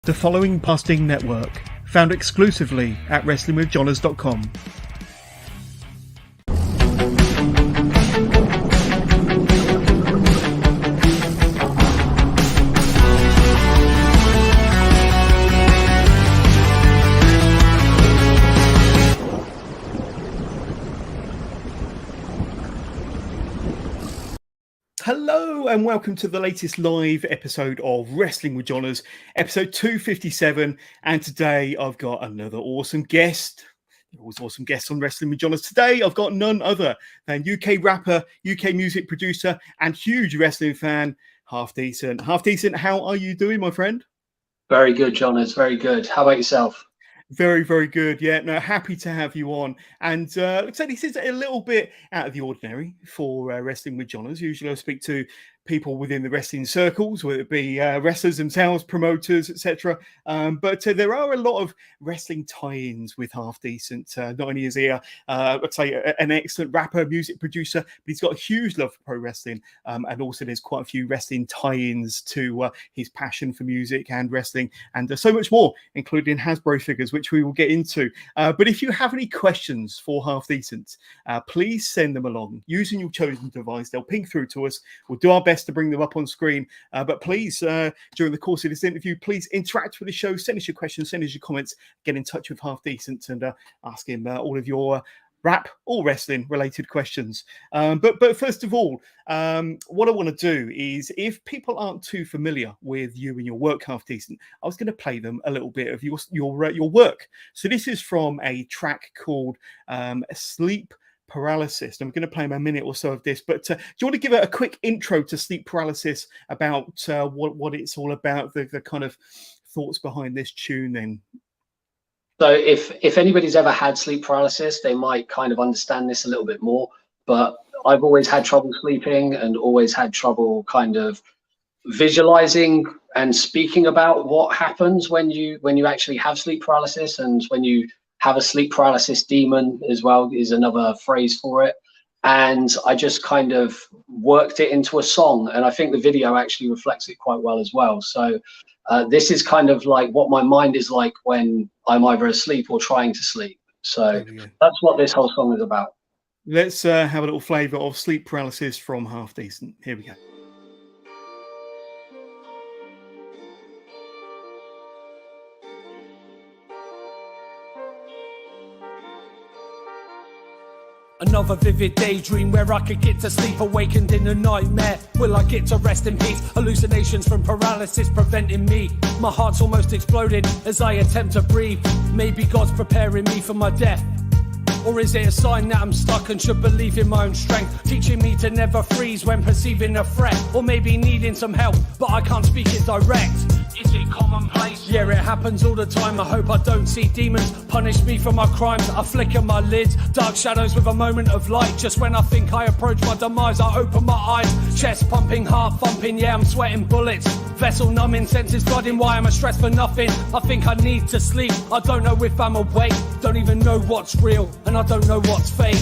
The following Podcasting Network, found exclusively at WrestlingWithJohners.com. Hello and welcome to the latest live episode of Wrestling with Johners, episode 257. And today I've got another awesome guest. Always awesome guests on Wrestling with Johners. Today I've got none other than UK rapper, UK music producer, and huge wrestling fan, Half Decent. Half Decent, how are you doing, my friend? Very good, Johners. Very good. How about yourself? Very, very good. Yeah, no, happy to have you on. And like I said, this is a little bit out of the ordinary for Wrestling with Johners. Usually I speak to people within the wrestling circles, whether it be wrestlers themselves, promoters, etc. But there are a lot of wrestling tie-ins with Half Decent. Not only is he, I'd say, an excellent rapper, music producer, but he's got a huge love for pro wrestling. And also there's quite a few wrestling tie-ins to his passion for music and wrestling, and so much more, including Hasbro figures, which we will get into. But if you have any questions for Half Decent, please send them along using your chosen device. They'll ping through to us. We'll do our best to bring them up on screen. But please, during the course of this interview, please interact with the show. Send us your questions, send us your comments, get in touch with Half Decent and ask him all of your rap or wrestling related questions. But first of all, what I want to do is, if people aren't too familiar with you and your work, Half Decent, I was going to play them a little bit of your work. So this is from a track called Sleep Paralysis. I'm going to play him a minute or so of this, but do you want to give a quick intro to Sleep Paralysis, about what it's all about, the kind of thoughts behind this tune then? So if anybody's ever had sleep paralysis, they might kind of understand this a little bit more. But I've always had trouble sleeping and always had trouble kind of visualizing and speaking about what happens when you actually have sleep paralysis, and when you have a sleep paralysis demon as well is another phrase for it. And I just kind of worked it into a song, and I think the video actually reflects it quite well as well. So this is kind of like what my mind is like when I'm either asleep or trying to sleep. So that's what this whole song is about. Let's have a little flavor of Sleep Paralysis from Half Decent. Here we go. Another vivid daydream where I could get to sleep, awakened in a nightmare. Will I get to rest in peace? Hallucinations from paralysis preventing me. My heart's almost exploding as I attempt to breathe. Maybe God's preparing me for my death. Or is it a sign that I'm stuck and should believe in my own strength, teaching me to never freeze when perceiving a threat? Or maybe needing some help, but I can't speak it direct. Is it commonplace? Yeah, it happens all the time. I hope I don't see demons punish me for my crimes. I flicker my lids, dark shadows with a moment of light. Just when I think I approach my demise, I open my eyes. Chest pumping, heart thumping, yeah, I'm sweating bullets. Vessel numbing, senses flooding, why am I stressed for nothing? I think I need to sleep, I don't know if I'm awake. Don't even know what's real, and I don't know what's fake.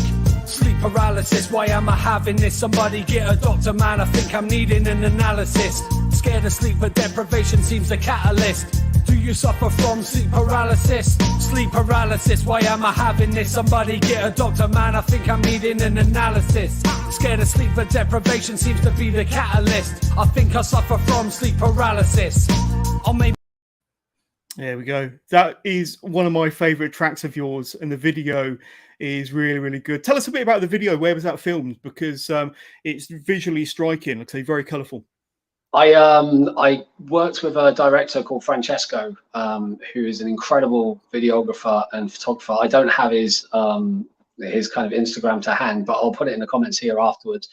Sleep paralysis, why am I having this? Somebody get a doctor, man, I think I'm needing an analysis. Scared of sleep, but deprivation seems a catalyst. Do you suffer from sleep paralysis? Sleep paralysis, why am I having this? Somebody get a doctor, man, I think I'm needing an analysis. Scared of sleep, but deprivation seems to be the catalyst. I think I suffer from sleep paralysis. Or maybe... There we go. That is one of my favorite tracks of yours, and the video is really, really good. Tell us a bit about the video. Where was that filmed? Because it's visually striking. I'd say very colourful. I worked with a director called Francesco, who is an incredible videographer and photographer. I don't have his kind of Instagram to hand, but I'll put it in the comments here afterwards.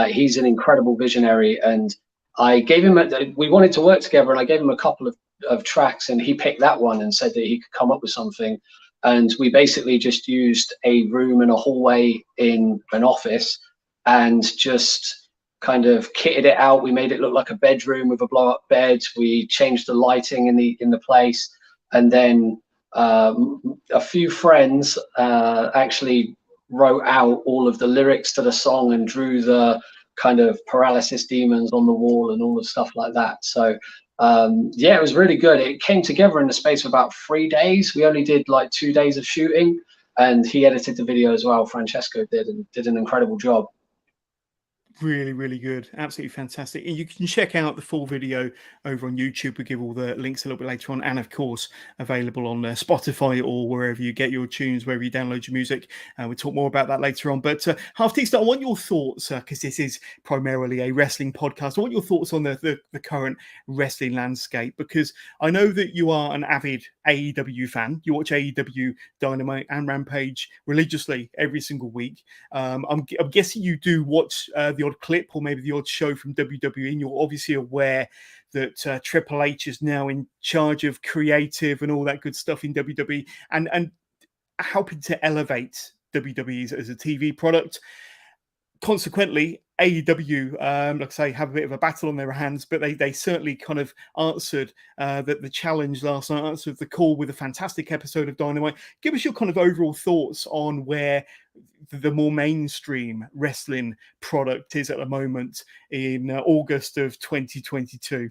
He's an incredible visionary, and I gave him we wanted to work together, and I gave him a couple of tracks, and he picked that one and said that he could come up with something. And we basically just used a room and a hallway in an office and just kind of kitted it out. We made it look like a bedroom with a blow-up bed. We changed the lighting in the place, and then a few friends actually wrote out all of the lyrics to the song and drew the kind of paralysis demons on the wall and all the stuff like that. So Yeah, it was really good. It came together in the space of about 3 days. We only did like 2 days of shooting, and he edited the video as well. Francesco did, and did an incredible job. Really, really good. Absolutely fantastic. And you can check out the full video over on YouTube. We'll give all the links a little bit later on. And of course, available on Spotify or wherever you get your tunes, wherever you download your music. We'll talk more about that later on. But Half Teasdale, I want your thoughts, because this is primarily a wrestling podcast. I want your thoughts on the current wrestling landscape, because I know that you are an avid AEW fan. You watch AEW Dynamite and Rampage religiously every single week. I'm guessing you do watch the odd clip or maybe the odd show from WWE, and you're obviously aware that Triple H is now in charge of creative and all that good stuff in WWE, and helping to elevate WWE as a TV product. Consequently, AEW, like I say, have a bit of a battle on their hands, but they certainly kind of answered the challenge last night, answered the call with a fantastic episode of Dynamite. Give us your kind of overall thoughts on where the more mainstream wrestling product is at the moment in August of 2022.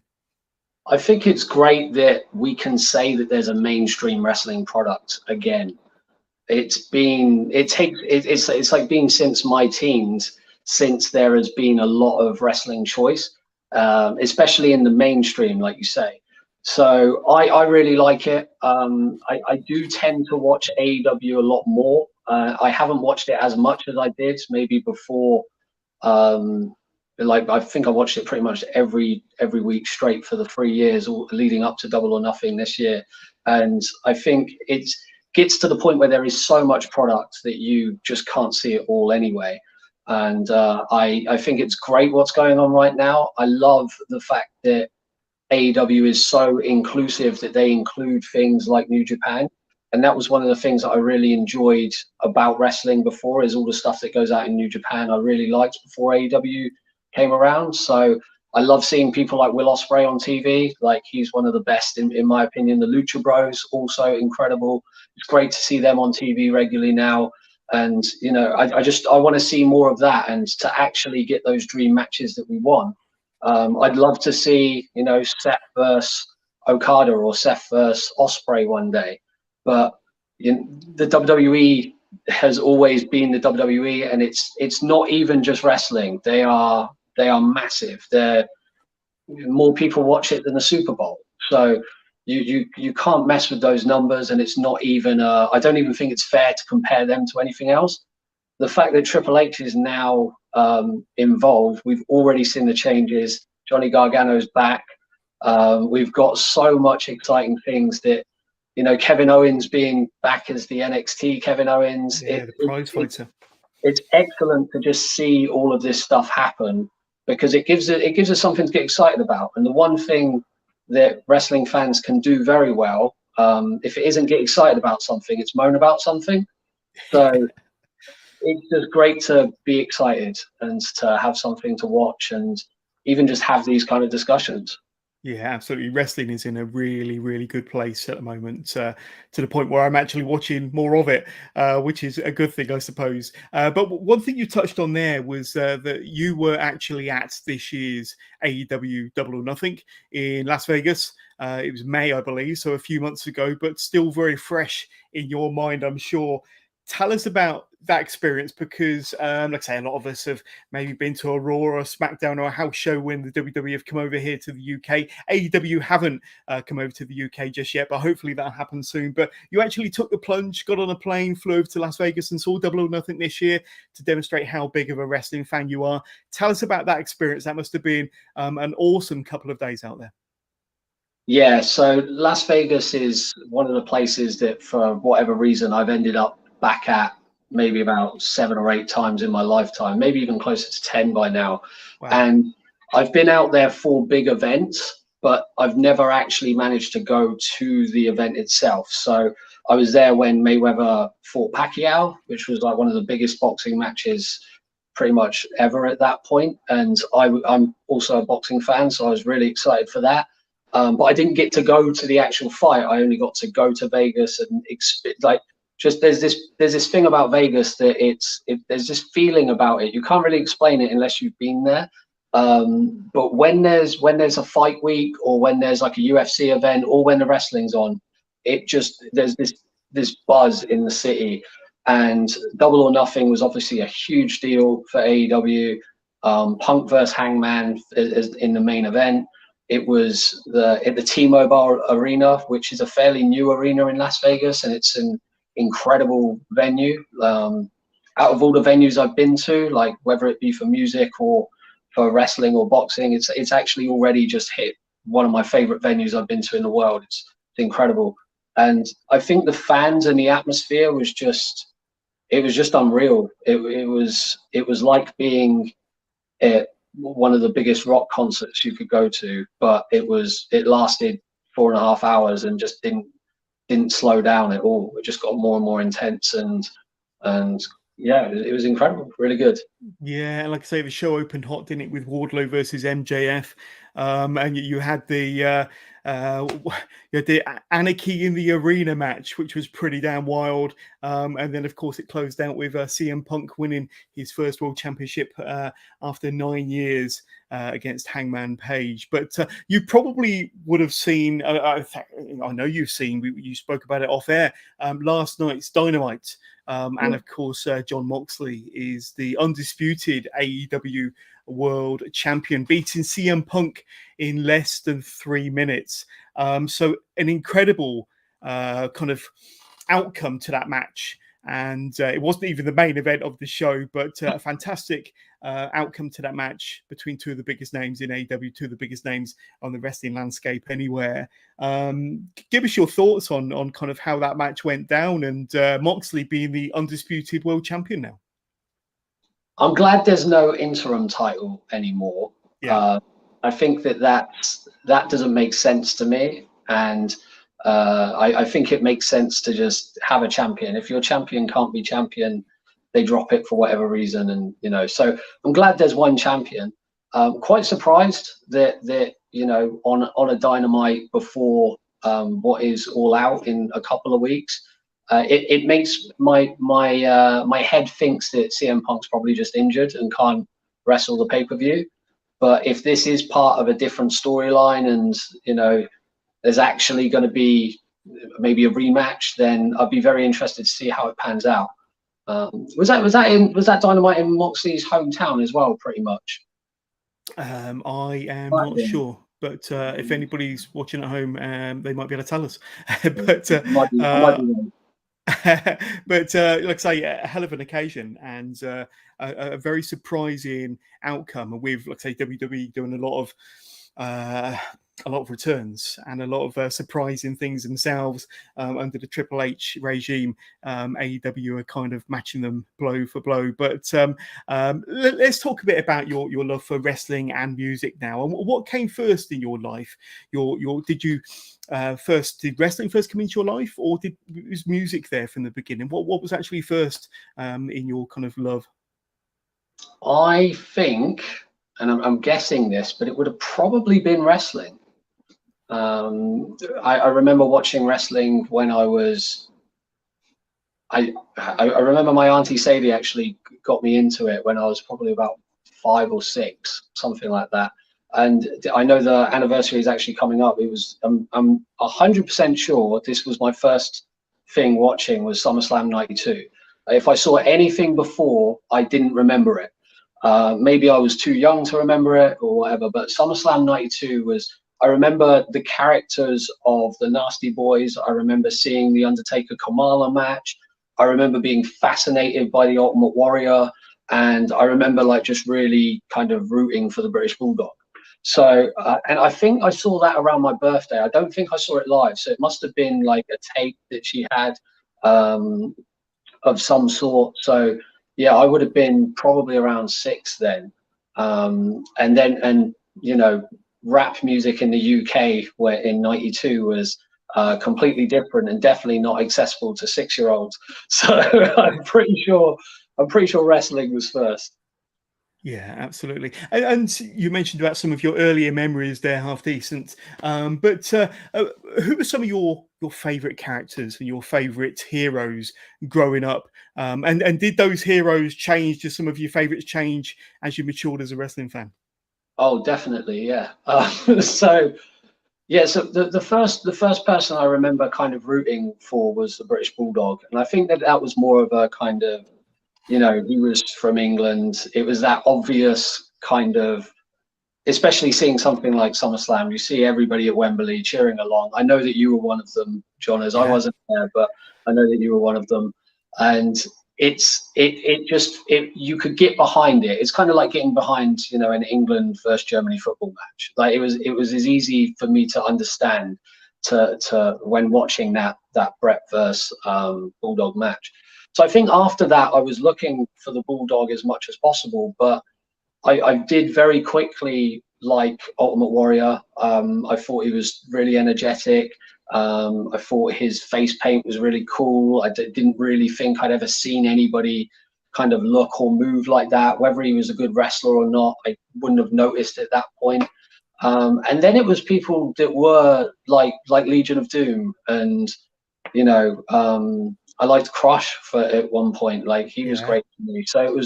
I think it's great that we can say that there's a mainstream wrestling product again. It's like been since my teens, since there has been a lot of wrestling choice, especially in the mainstream, like you say. So I really like it. I do tend to watch AEW a lot more. I haven't watched it as much as I did maybe before. Like I think I watched it pretty much every week straight for the 3 years leading up to Double or Nothing this year. And I think it gets to the point where there is so much product that you just can't see it all anyway. And I think it's great what's going on right now. I love the fact that AEW is so inclusive that they include things like New Japan. And that was one of the things that I really enjoyed about wrestling before, is all the stuff that goes out in New Japan I really liked before AEW came around. So I love seeing people like Will Ospreay on TV. Like, he's one of the best in my opinion. The Lucha Bros, also incredible. It's great to see them on TV regularly now. And, you know, I want to see more of that, and to actually get those dream matches that we want. I'd love to see, you know, Seth versus Okada or Seth versus Ospreay one day. But the WWE has always been the WWE, and it's not even just wrestling. They are massive. More people watch it than the Super Bowl. So you can't mess with those numbers, and it's not even I don't even think it's fair to compare them to anything else. The fact that Triple H is now involved, we've already seen the changes. Johnny Gargano's back. We've got so much exciting things that, you know, Kevin Owens being back as the NXT Kevin Owens. Yeah, the prize fighter. It's excellent to just see all of this stuff happen, because it gives us something to get excited about. And the one thing that wrestling fans can do very well, if it isn't get excited about something, it's moan about something. So it's just great to be excited and to have something to watch, and even just have these kind of discussions. Yeah, absolutely. Wrestling is in a really, really good place at the moment, to the point where I'm actually watching more of it, which is a good thing, I suppose. But one thing you touched on there was that you were actually at this year's AEW Double or Nothing in Las Vegas. It was May, I believe, so a few months ago, but still very fresh in your mind, I'm sure. Tell us about that experience, because, like I say, a lot of us have maybe been to a Raw or a SmackDown or a house show when the WWE have come over here to the UK. AEW haven't come over to the UK just yet, but hopefully that'll happen soon. But you actually took the plunge, got on a plane, flew over to Las Vegas and saw Double or Nothing this year to demonstrate how big of a wrestling fan you are. Tell us about that experience. That must have been an awesome couple of days out there. Yeah, so Las Vegas is one of the places that, for whatever reason, I've ended up back at maybe about 7 or 8 times in my lifetime, maybe even closer to 10 by now. Wow. And I've been out there for big events, but I've never actually managed to go to the event itself. So I was there when Mayweather fought Pacquiao, which was like one of the biggest boxing matches pretty much ever at that point. And I'm also a boxing fan, so I was really excited for that. But I didn't get to go to the actual fight. I only got to go to Vegas and just there's this thing about Vegas that there's this feeling about it. You can't really explain it unless you've been there. But when there's a fight week, or when there's like a UFC event, or when the wrestling's on, there's this buzz in the city. And Double or Nothing was obviously a huge deal for AEW. Punk versus Hangman is in the main event. It was at the T-Mobile Arena, which is a fairly new arena in Las Vegas, and it's an incredible venue. Out of all the venues I've been to, like whether it be for music or for wrestling or boxing, it's actually already just hit one of my favorite venues I've been to in the world. It's incredible. And I think the fans and the atmosphere was just unreal. It was like being at one of the biggest rock concerts you could go to, but it lasted 4.5 hours and just didn't slow down at all. It just got more and more intense, and yeah, it was incredible, really good. Yeah, like I say, the show opened hot, didn't it, with Wardlow versus MJF, and you had the Anarchy in the Arena match, which was pretty damn wild. And then, of course, it closed out with CM Punk winning his first World Championship after 9 years against Hangman Page. But you probably would have seen, I know you've seen, you spoke about it off air, last night's Dynamite. And of course, Jon Moxley is the undisputed AEW World Champion, beating CM Punk in less than 3 minutes. So an incredible kind of outcome to that match. And it wasn't even the main event of the show, but a fantastic outcome to that match between two of the biggest names in AEW, two of the biggest names on the wrestling landscape anywhere. Give us your thoughts on kind of how that match went down, and Moxley being the undisputed world champion now. I'm glad there's no interim title anymore. Yeah. I think that doesn't make sense to me, and I think it makes sense to just have a champion. If your champion can't be champion, they drop it for whatever reason, and so I'm glad there's one champion. Quite surprised that on a Dynamite before what is All Out in a couple of weeks. It makes my head thinks that CM Punk's probably just injured and can't wrestle the pay-per-view. But if this is part of a different storyline, and there's actually going to be maybe a rematch, then I'd be very interested to see how it pans out. Was that Dynamite in Moxley's hometown as well, pretty much? I am not sure, but if anybody's watching at home, they might be able to tell us. But but like I say, a hell of an occasion, and a very surprising outcome. With, like I say, WWE doing a lot of returns and a lot of surprising things themselves under the Triple H regime. AEW are kind of matching them blow for blow. But let's talk a bit about your love for wrestling and music now. And what came first in your life? Did wrestling first come into your life, or was music there from the beginning? What was actually first in your kind of love? I think, and I'm guessing this, but it would have probably been wrestling. I remember watching wrestling when I remember my auntie Sadie actually got me into it when I was probably about 5 or 6, something like that. And I know the anniversary is actually coming up. It was I'm 100% sure this was my first thing watching was SummerSlam 92. If I saw anything before, I didn't remember it. Maybe I was too young to remember it or whatever, but SummerSlam 92 was, I remember the characters of the Nasty Boys. I remember seeing the Undertaker Kamala match. I remember being fascinated by the Ultimate Warrior. And I remember just really kind of rooting for the British Bulldog. So, and I think I saw that around my birthday. I don't think I saw it live. So it must have been like a tape that she had of some sort. So yeah, I would have been probably around 6 then. And rap music in the UK, where in 92 was completely different and definitely not accessible to 6-year-olds. So I'm pretty sure wrestling was first. Yeah, absolutely. And you mentioned about some of your earlier memories there, half decent. But who were some of your favorite characters and your favorite heroes growing up? And did those heroes change? Did some of your favorites change as you matured as a wrestling fan? Oh, definitely, yeah. So yeah, so the first person I remember kind of rooting for was the British Bulldog, and I think that was more of a kind of, you know, he was from England. It was that obvious kind of, especially seeing something like SummerSlam. You see everybody at Wembley cheering along. I know that you were one of them, John, as I wasn't there, but I know that you were one of them, and you could get behind it. It's kind of like getting behind, you know, an England versus Germany football match. Like it was as easy for me to understand to when watching that Brett versus Bulldog match. So I think after that I was looking for the Bulldog as much as possible, but I did very quickly like Ultimate Warrior. I thought he was really energetic. I thought his face paint was really cool. I didn't really think I'd ever seen anybody kind of look or move like that. Whether he was a good wrestler or not, I wouldn't have noticed at that point. And then it was people that were like Legion of Doom, and you know, I liked Crush at one point. Like he was great to me. So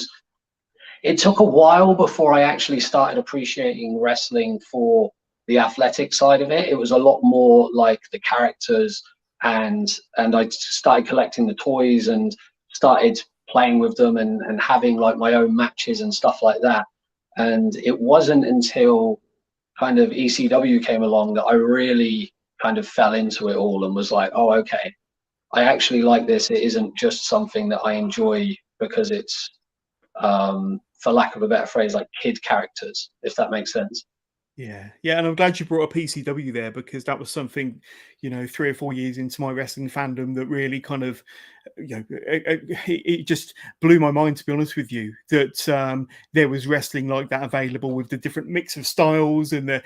it took a while before I actually started appreciating wrestling for the athletic side of it. It was a lot more like the characters, and I started collecting the toys and started playing with them and having like my own matches and stuff like that. And it wasn't until kind of ECW came along that I really kind of fell into it all and was like, oh, okay, I actually like this. It isn't just something that I enjoy because it's, for lack of a better phrase, like kid characters, if that makes sense. Yeah, and I'm glad you brought up ECW there, because that was something, you know, 3 or 4 years into my wrestling fandom that really kind of, you know, it just blew my mind, to be honest with you, that there was wrestling like that available with the different mix of styles and the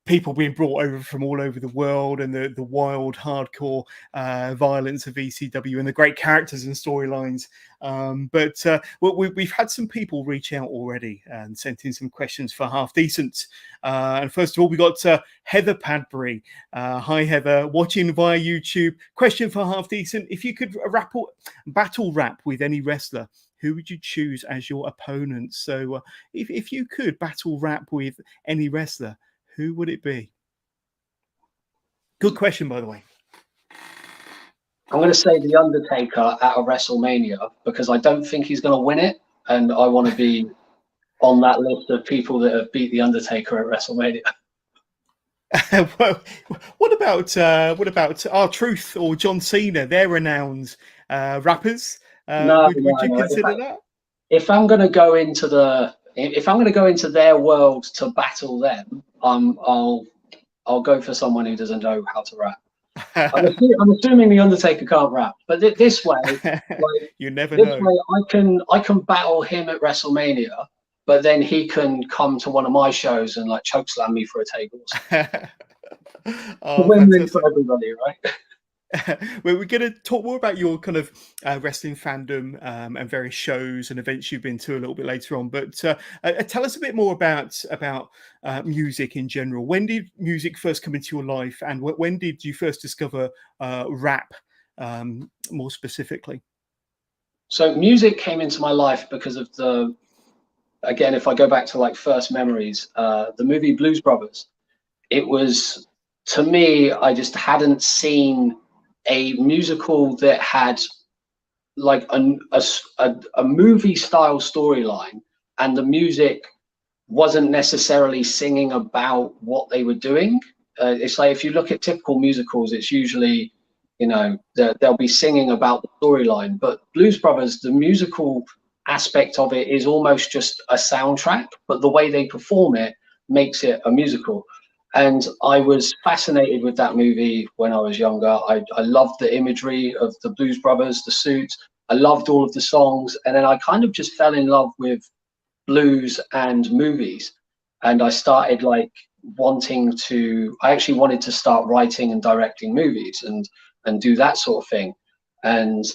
people being brought over from all over the world, and the wild, hardcore violence of ECW and the great characters and storylines. But we've had some people reach out already and sent in some questions for Half Decent. And first of all, we got Heather Padbury. Hi, Heather, watching via YouTube. Question for Half Decent: if you could battle rap with any wrestler, who would you choose as your opponent? So if you could battle rap with any wrestler, who would it be? Good question, by the way. I'm going to say The Undertaker at a WrestleMania, because I don't think he's going to win it, and I want to be on that list of people that have beat The Undertaker at WrestleMania. Well, what about R-Truth or John Cena? They're renowned rappers. Would you consider that? If I'm going to go into their world to battle them, I'll go for someone who doesn't know how to rap. I'm assuming The Undertaker can't rap, but this way, like, you never know. Way, I can battle him at WrestleMania, but then he can come to one of my shows and like chokeslam me for a table. Win-win for everybody, right? Well, we're going to talk more about your kind of wrestling fandom and various shows and events you've been to a little bit later on. But tell us a bit more about music in general. When did music first come into your life, and when did you first discover rap more specifically? So music came into my life because of again, if I go back to like first memories, the movie Blues Brothers. It was, to me, I just hadn't seen a musical that had like a movie style storyline, and the music wasn't necessarily singing about what they were doing. It's like, if you look at typical musicals, it's usually, you know, they'll be singing about the storyline, but Blues Brothers, the musical aspect of it is almost just a soundtrack, but the way they perform it makes it a musical. And I was fascinated with that movie when I was younger. I loved the imagery of the Blues Brothers, the suits. I loved all of the songs. And then I kind of just fell in love with blues and movies. And I started like I actually wanted to start writing and directing movies and do that sort of thing. And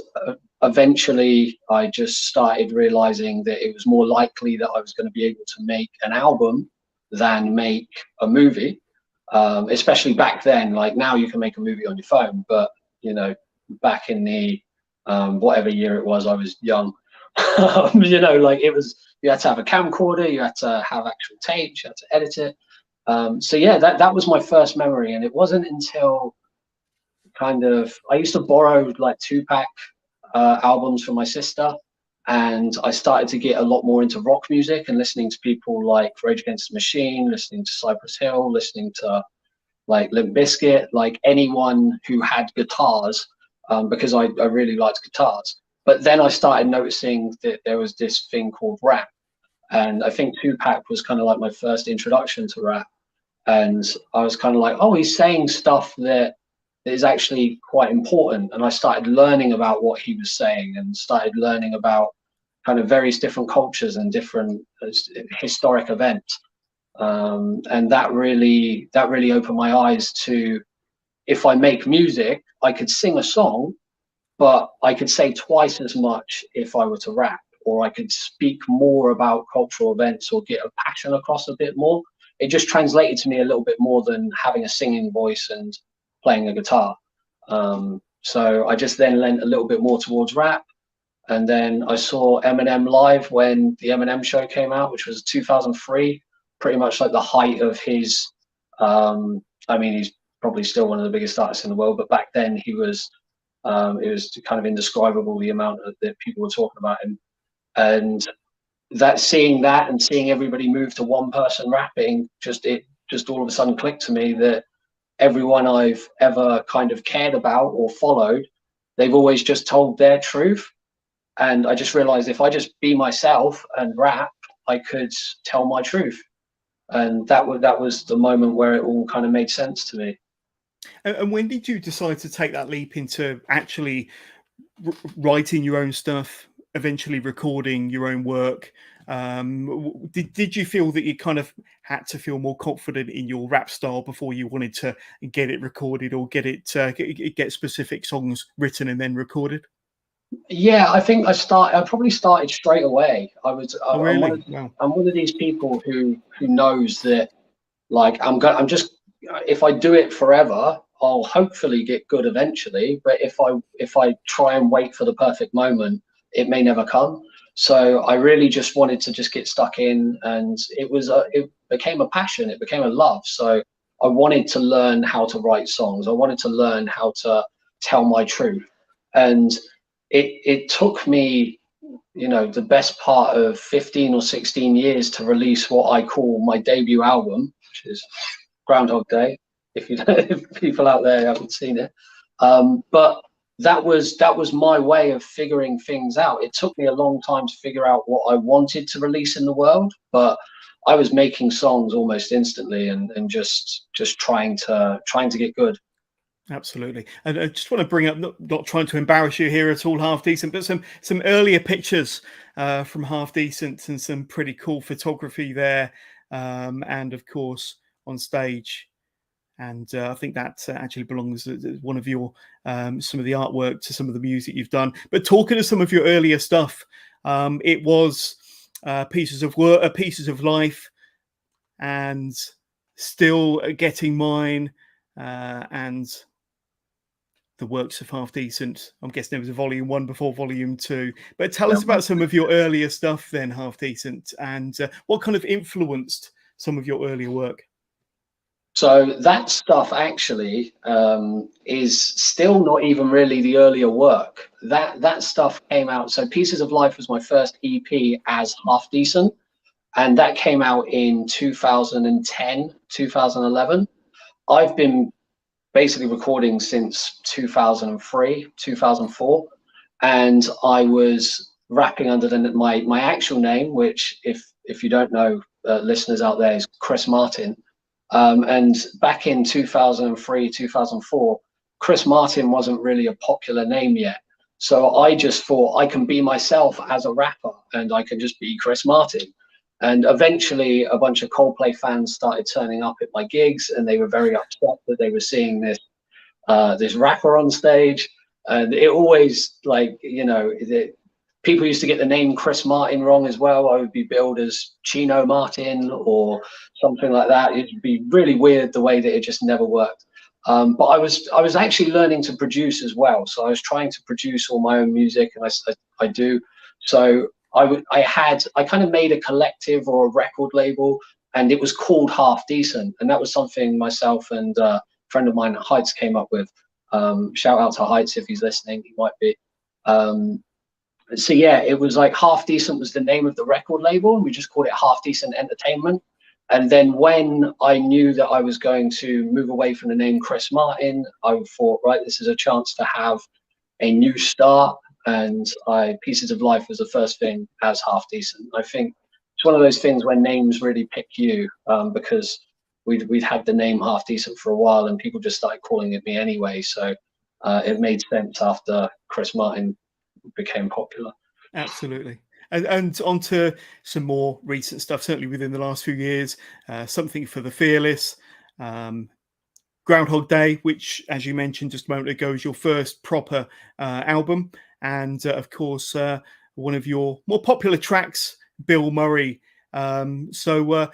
eventually I just started realizing that it was more likely that I was going to be able to make an album than make a movie. Especially back then. Like now you can make a movie on your phone, but you know, back in the whatever year it was, I was young, You know, like you had to have a camcorder, you had to have actual tapes, you had to edit it. So yeah, that was my first memory, and it wasn't until I used to borrow like 2-pack albums from my sister, and I started to get a lot more into rock music and listening to people like Rage Against the Machine, listening to Cypress Hill, listening to like Limp Bizkit, like anyone who had guitars, because I really liked guitars. But then I started noticing that there was this thing called rap, and I think 2-pack was kind of like my first introduction to rap. And I was kind of like, oh, he's saying stuff that is actually quite important. And I started learning about what he was saying, and started learning about kind of various different cultures and different historic events. And that really opened my eyes to, if I make music, I could sing a song, but I could say twice as much if I were to rap, or I could speak more about cultural events or get a passion across a bit more. It just translated to me a little bit more than having a singing voice and playing a guitar. So I just then lent a little bit more towards rap. And then I saw Eminem live when the Eminem show came out, which was 2003, pretty much like the height of his, I mean, he's probably still one of the biggest artists in the world, but back then it was kind of indescribable, the amount that people were talking about him. And seeing that and seeing everybody move to one person rapping, it just all of a sudden clicked to me that everyone I've ever kind of cared about or followed, they've always just told their truth. And I just realized if I just be myself and rap, I could tell my truth. And that was the moment where it all kind of made sense to me. And when did you decide to take that leap into actually writing your own stuff, eventually recording your own work? Did you feel that you kind of had to feel more confident in your rap style before you wanted to get it recorded, or get specific songs written and then recorded? Yeah, I think I probably started straight away. Wow. I'm one of these people who knows that, like, if I do it forever, I'll hopefully get good eventually. But if I try and wait for the perfect moment, it may never come. So I really just wanted to just get stuck in, and it became a passion. It became a love. So I wanted to learn how to write songs. I wanted to learn how to tell my truth. And it took me, the best part of 15 or 16 years to release what I call my debut album, which is Groundhog Day, if people out there haven't seen it. But that was my way of figuring things out. It took me a long time to figure out what I wanted to release in the world, but I was making songs almost instantly and just trying to get good. Absolutely. And I just want to bring up, not trying to embarrass you here at all, Half Decent, but some earlier pictures from Half Decent, and some pretty cool photography there, and of course on stage. And I think that actually belongs as one of your some of the artwork to some of the music you've done. But talking to some of your earlier stuff, it was Pieces of Work, Pieces of Life, and Still Getting Mine, and the works of Half Decent. I'm guessing there was a volume 1 before volume 2. But tell us about some of your earlier stuff then, Half Decent, and what kind of influenced some of your earlier work. So that stuff actually is still not even really the earlier work. That stuff came out. So Pieces of Life was my first EP as Half Decent, and that came out in 2010, 2011. I've been basically recording since 2003, 2004, and I was rapping under my actual name, which if you don't know, listeners out there, is Chris Martin. And back in 2003, 2004, Chris Martin wasn't really a popular name yet. So I just thought I can be myself as a rapper, and I can just be Chris Martin. And eventually a bunch of Coldplay fans started turning up at my gigs, and they were very upset that they were seeing this rapper on stage. And it always, people used to get the name Chris Martin wrong as well. I would be billed as Chino Martin or something like that. It'd be really weird the way that it just never worked. But I was actually learning to produce as well. So I was trying to produce all my own music, and I do. So I kind of made a collective or a record label, and it was called Half Decent, and that was something myself and a friend of mine, Heights, came up with. Shout out to Heights if he's listening, he might be. So yeah, it was like Half Decent was the name of the record label, and we just called it Half Decent Entertainment. And then when I knew that I was going to move away from the name Chris Martin, I thought, right, this is a chance to have a new start. And Pieces of Life was the first thing as Half Decent. I think it's one of those things where names really pick you, because we'd had the name Half Decent for a while, and people just started calling it me anyway. So it made sense after Chris Martin became popular. Absolutely. And on to some more recent stuff, certainly within the last few years. Something for the Fearless, Groundhog Day, which, as you mentioned just a moment ago, is your first proper album. And, of course, one of your more popular tracks, Bill Murray. So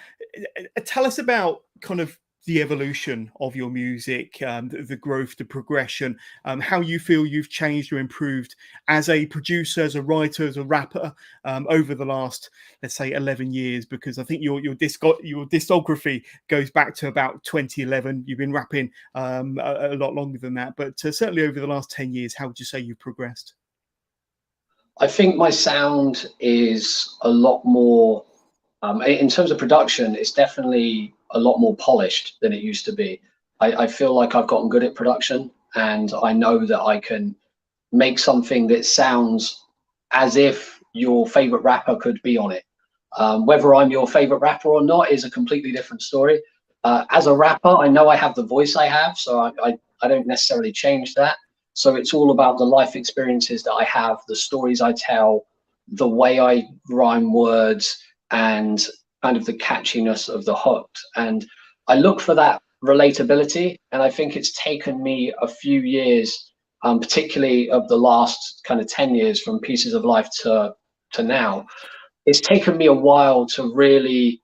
tell us about kind of the evolution of your music, the growth, the progression, how you feel you've changed or improved as a producer, as a writer, as a rapper over the last, let's say, 11 years, because I think your discography goes back to about 2011. You've been rapping a lot longer than that, but certainly over the last 10 years, how would you say you've progressed? I think my sound is a lot more, in terms of production, it's definitely a lot more polished than it used to be. I feel like I've gotten good at production, and I know that I can make something that sounds as if your favorite rapper could be on it. Whether I'm your favorite rapper or not is a completely different story. As a rapper, I know I have the voice I have, so I don't necessarily change that. So it's all about the life experiences that I have, the stories I tell, the way I rhyme words, and kind of the catchiness of the hook. And I look for that relatability, and I think it's taken me a few years, particularly of the last kind of 10 years from Pieces of Life to now. It's taken me a while to really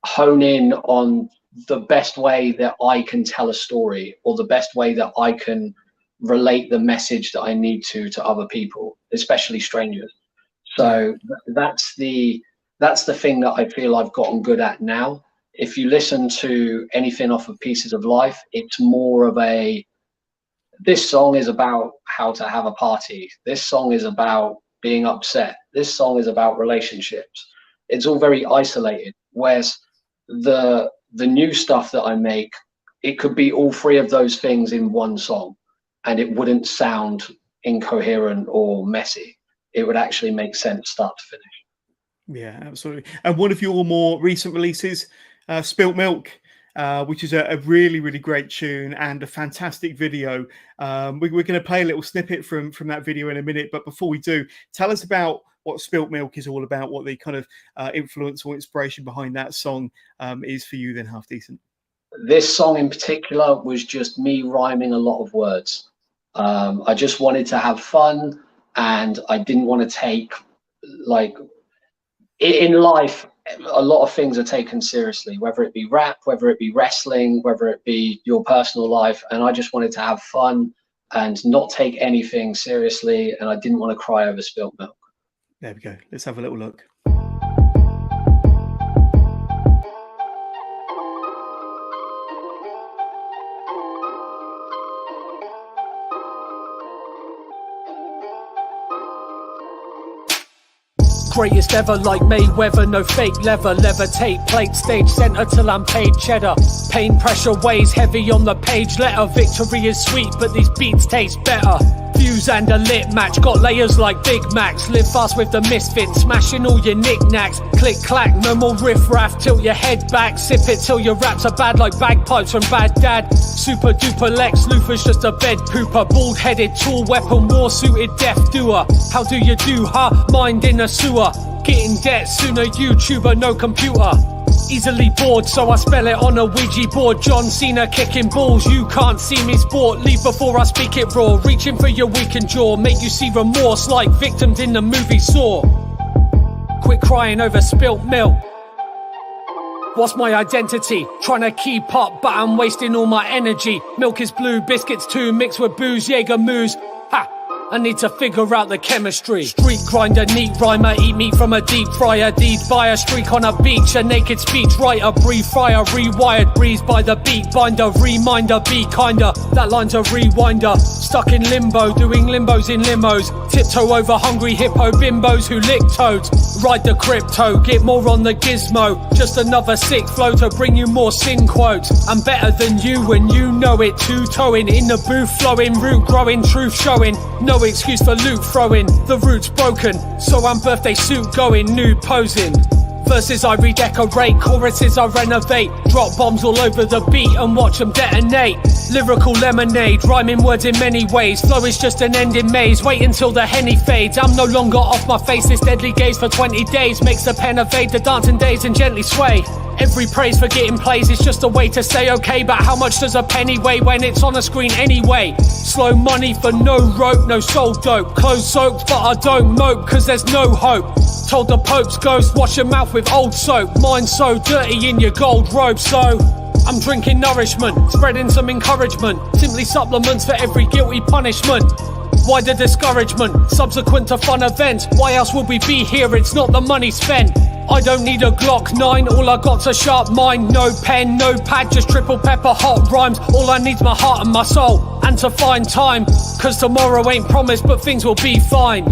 hone in on the best way that I can tell a story, or the best way that I can relate the message that I need to other people, especially strangers. So that's the thing that I feel I've gotten good at now. If you listen to anything off of Pieces of Life, it's more of this song is about how to have a party. This song is about being upset. This song is about relationships. It's all very isolated. Whereas the new stuff that I make, it could be all three of those things in one song, and it wouldn't sound incoherent or messy. It would actually make sense start to finish. Yeah, absolutely. And one of your more recent releases, Spilt Milk, which is a really, really great tune and a fantastic video. We're going to play a little snippet from that video in a minute. But before we do, tell us about what Spilt Milk is all about, what the kind of influence or inspiration behind that song is for you then, Half Decent. This song in particular was just me rhyming a lot of words. I just wanted to have fun, and I didn't want to take, like, in life, a lot of things are taken seriously, whether it be rap, whether it be wrestling, whether it be your personal life. And I just wanted to have fun and not take anything seriously. And I didn't want to cry over spilt milk. There we go. Let's have a little look. Greatest ever, like Mayweather, no fake leather, levitate, plate, stage center till I'm paid cheddar. Pain pressure weighs heavy on the page letter. Victory is sweet, but these beats taste better. Fuse and a lit match, got layers like Big Macs. Live fast with the misfits, smashing all your knickknacks. Click clack, no more riff raff, tilt your head back. Sip it till your raps are bad like bagpipes from Bad Dad. Super duper Lex Luthor's just a bed pooper. Bald headed, tool weapon, war suited death doer. How do you do, huh? Mind in a sewer. Get in debt sooner, YouTuber, no computer. Easily bored, so I spell it on a Ouija board. John Cena kicking balls, you can't see me sport. Leave before I speak it raw, reaching for your weakened jaw. Make you see remorse like victims in the movie Saw. Quit crying over spilt milk. What's my identity? Trying to keep up, but I'm wasting all my energy. Milk is blue, biscuits too, mixed with booze, Jaeger moose. Ha! I need to figure out the chemistry. Street grinder, neat rhymer, eat meat from a deep fryer. Deed by a streak on a beach, a naked speech writer. Breathe fire, rewired, breeze by the beat binder. Reminder, be kinder, that line's a rewinder. Stuck in limbo, doing limbos in limos. Tiptoe over hungry hippo bimbos who lick toads. Ride the crypto, get more on the gizmo. Just another sick flow to bring you more sin quotes. I'm better than you and you know it. Two-toeing in the booth, flowing, root growing, truth showing. No excuse for loot throwing, the root's broken. So I'm birthday suit going, nude posing. Verses I redecorate, choruses I renovate. Drop bombs all over the beat and watch them detonate. Lyrical lemonade, rhyming words in many ways. Flow is just an ending maze, wait until the henny fades. I'm no longer off my face, this deadly gaze for 20 days makes the pen evade the dancing days and gently sway. Every praise for getting plays is just a way to say okay, but how much does a penny weigh when it's on a screen anyway? Slow money for no rope, no soul dope. Clothes soaked but I don't mope cause there's no hope. Told the Pope's ghost, wash your mouth with old soap. Mine's so dirty in your gold robe, so I'm drinking nourishment, spreading some encouragement. Simply supplements for every guilty punishment. Why the discouragement, subsequent to fun events? Why else would we be here? It's not the money spent. I don't need a Glock 9, all I got's a sharp mind. No pen, no pad, just triple pepper hot rhymes. All I need's my heart and my soul, and to find time. Cause tomorrow ain't promised, but things will be fine.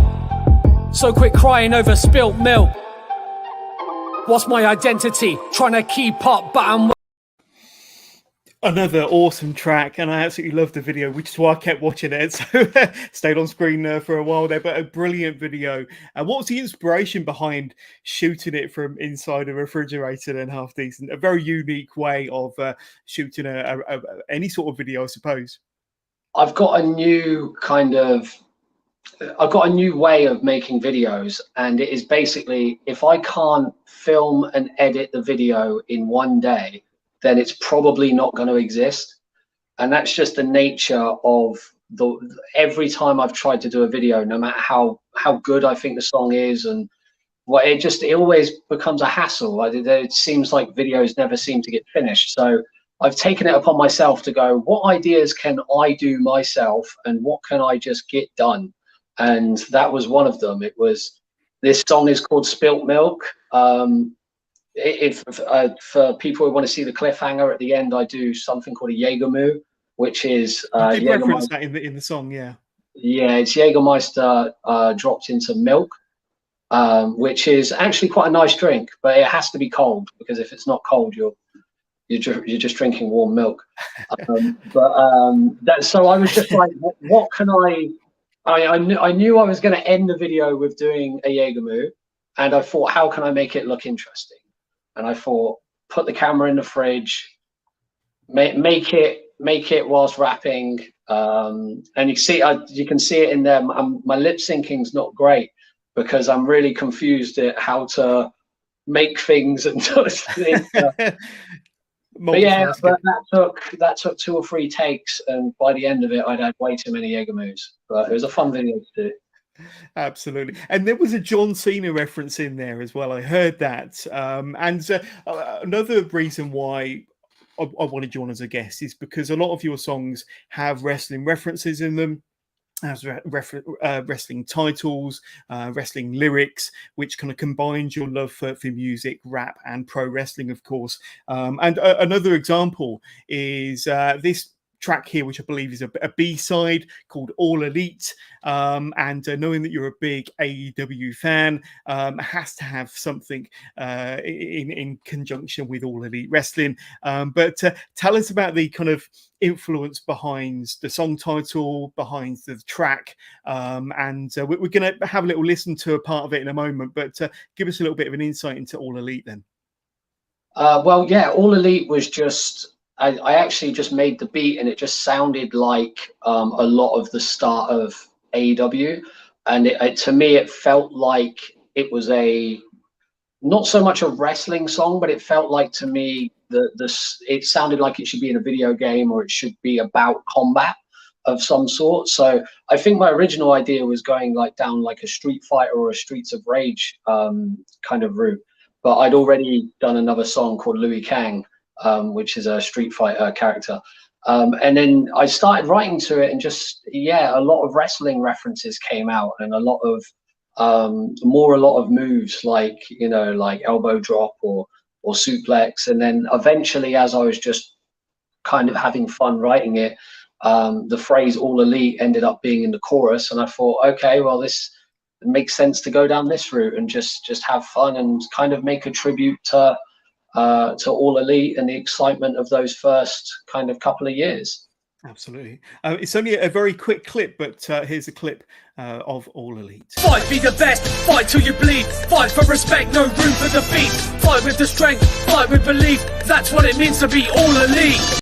So quit crying over spilt milk. What's my identity? Trying to keep up, but I'm... Another awesome track, and I absolutely loved the video, which is why I kept watching it. So stayed on screen for a while there, but a brilliant video. What was the inspiration behind shooting it from inside a refrigerator and half decent? A very unique way of shooting any sort of video, I suppose. I've got a new way of making videos, and it is basically if I can't film and edit the video in one day, then it's probably not going to exist. And that's just the nature of every time I've tried to do a video, no matter how good I think the song is, and it always becomes a hassle. It seems like videos never seem to get finished. So I've taken it upon myself to go, what ideas can I do myself and what can I just get done? And that was one of them. This song is called Spilt Milk. For people who want to see the cliffhanger at the end, I do something called a Jägermoo, which is you did reference that in the song, yeah. Yeah, it's Jägermeister dropped into milk, which is actually quite a nice drink, but it has to be cold because if it's not cold, you're just drinking warm milk. So I was just like, what can I knew I was going to end the video with doing a Jägermoo, and I thought, how can I make it look interesting? And I thought, put the camera in the fridge, make it whilst rapping, and you can see it in there. My lip syncing's not great because I'm really confused at how to make things and things. But yeah, but that took 2 or 3 takes, and by the end of it, I'd had way too many Jägermoos. But it was a fun video to do. Absolutely. And there was a John Cena reference in there as well. I heard that. Another reason why I wanted you on as a guest is because a lot of your songs have wrestling references in them, as wrestling titles, wrestling lyrics, which kind of combines your love for music, rap, and pro wrestling, of course. And another example is this track here, which I believe is a B-side called All Elite. And knowing that you're a big AEW fan, has to have something in conjunction with All Elite Wrestling. But tell us about the kind of influence behind the song title, behind the track. And we're going to have a little listen to a part of it in a moment, but give us a little bit of an insight into All Elite then. Well, yeah, All Elite was just... I actually just made the beat and it just sounded like a lot of the start of AEW. And to me, it felt like it was not so much a wrestling song, but it felt like to me, it sounded like it should be in a video game or it should be about combat of some sort. So I think my original idea was going down like a Street Fighter or a Streets of Rage kind of route. But I'd already done another song called Louis Kang, which is a Street Fighter character. And then I started writing to it, and just a lot of wrestling references came out, and a lot of moves like like elbow drop or suplex. And then eventually, as I was just kind of having fun writing it, the phrase "All Elite" ended up being in the chorus, and I thought, okay, well, this makes sense to go down this route and just have fun and kind of make a tribute to All Elite and the excitement of those first kind of couple of years. Absolutely. It's only a very quick clip, but here's a clip of All Elite. Fight, be the best, fight till you bleed. Fight for respect, no room for defeat. Fight with the strength, fight with belief. That's what it means to be All Elite.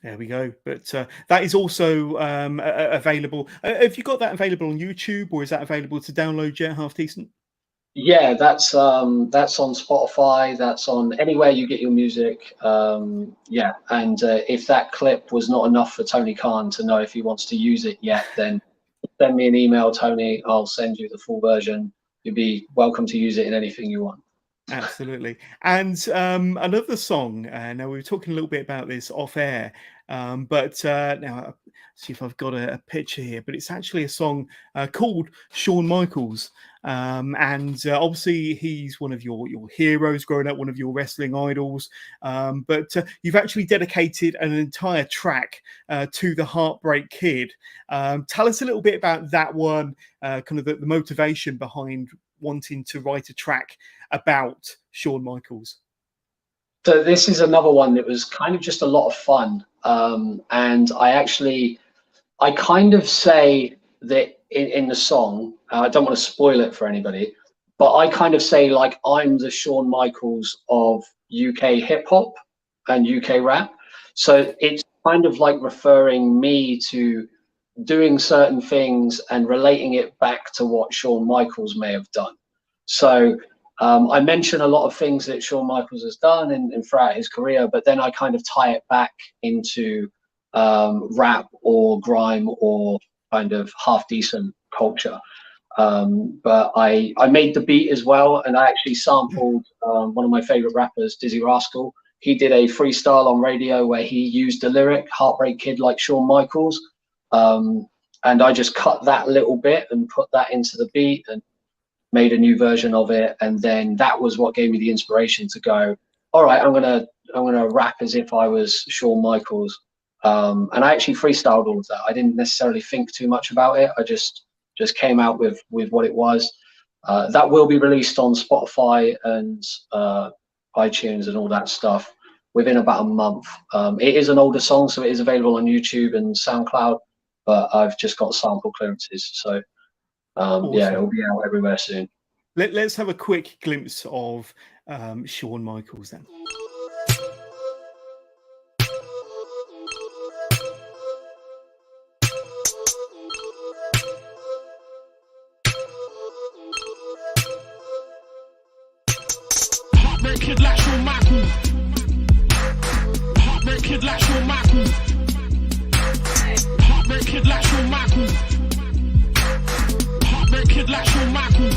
There we go. But that is also available. Have you got that available on YouTube, or is that available to download yet, Half Decent? Yeah, that's on Spotify. That's on anywhere you get your music. And if that clip was not enough for Tony Khan to know if he wants to use it yet, then send me an email, Tony. I'll send you the full version. You'd be welcome to use it in anything you want. Absolutely. And another song. Now, we were talking a little bit about this off air, but now see if I've got a picture here. But it's actually a song called Shawn Michaels. And obviously he's one of your heroes growing up, one of your wrestling idols. But you've actually dedicated an entire track to the Heartbreak Kid. Tell us a little bit about that one, kind of the motivation behind wanting to write a track about Shawn Michaels. So this is another one that was kind of just a lot of fun. And I kind of say that in the song, I don't want to spoil it for anybody, but I kind of say, like, I'm the Shawn Michaels of UK hip hop and UK rap. So it's kind of like referring me to doing certain things and relating it back to what Shawn Michaels may have done. So I mention a lot of things that Shawn Michaels has done and throughout his career, but then I kind of tie it back into rap or grime or kind of half decent culture. But I made the beat as well, and I actually sampled one of my favorite rappers, Dizzy Rascal. He did a freestyle on radio where he used the lyric "Heartbreak Kid" like Shawn Michaels, and I just cut that little bit and put that into the beat and made a new version of it. And then that was what gave me the inspiration to go, all right, I'm gonna rap as if I was Shawn Michaels. And I actually freestyled all of that. I didn't necessarily think too much about it. I just came out with what it was. That will be released on Spotify and iTunes and all that stuff within about a month. It is an older song, so it is available on YouTube and SoundCloud, but I've just got sample clearances. So awesome. Yeah, it'll be out everywhere soon. Let's have a quick glimpse of Shawn Michaels then. Heartbreak kid like Shawn Michaels. Heartbreak kid like Shawn Michaels. Heartbreak kid like Shawn Michaels. Heartbreak kid like Shawn Michaels.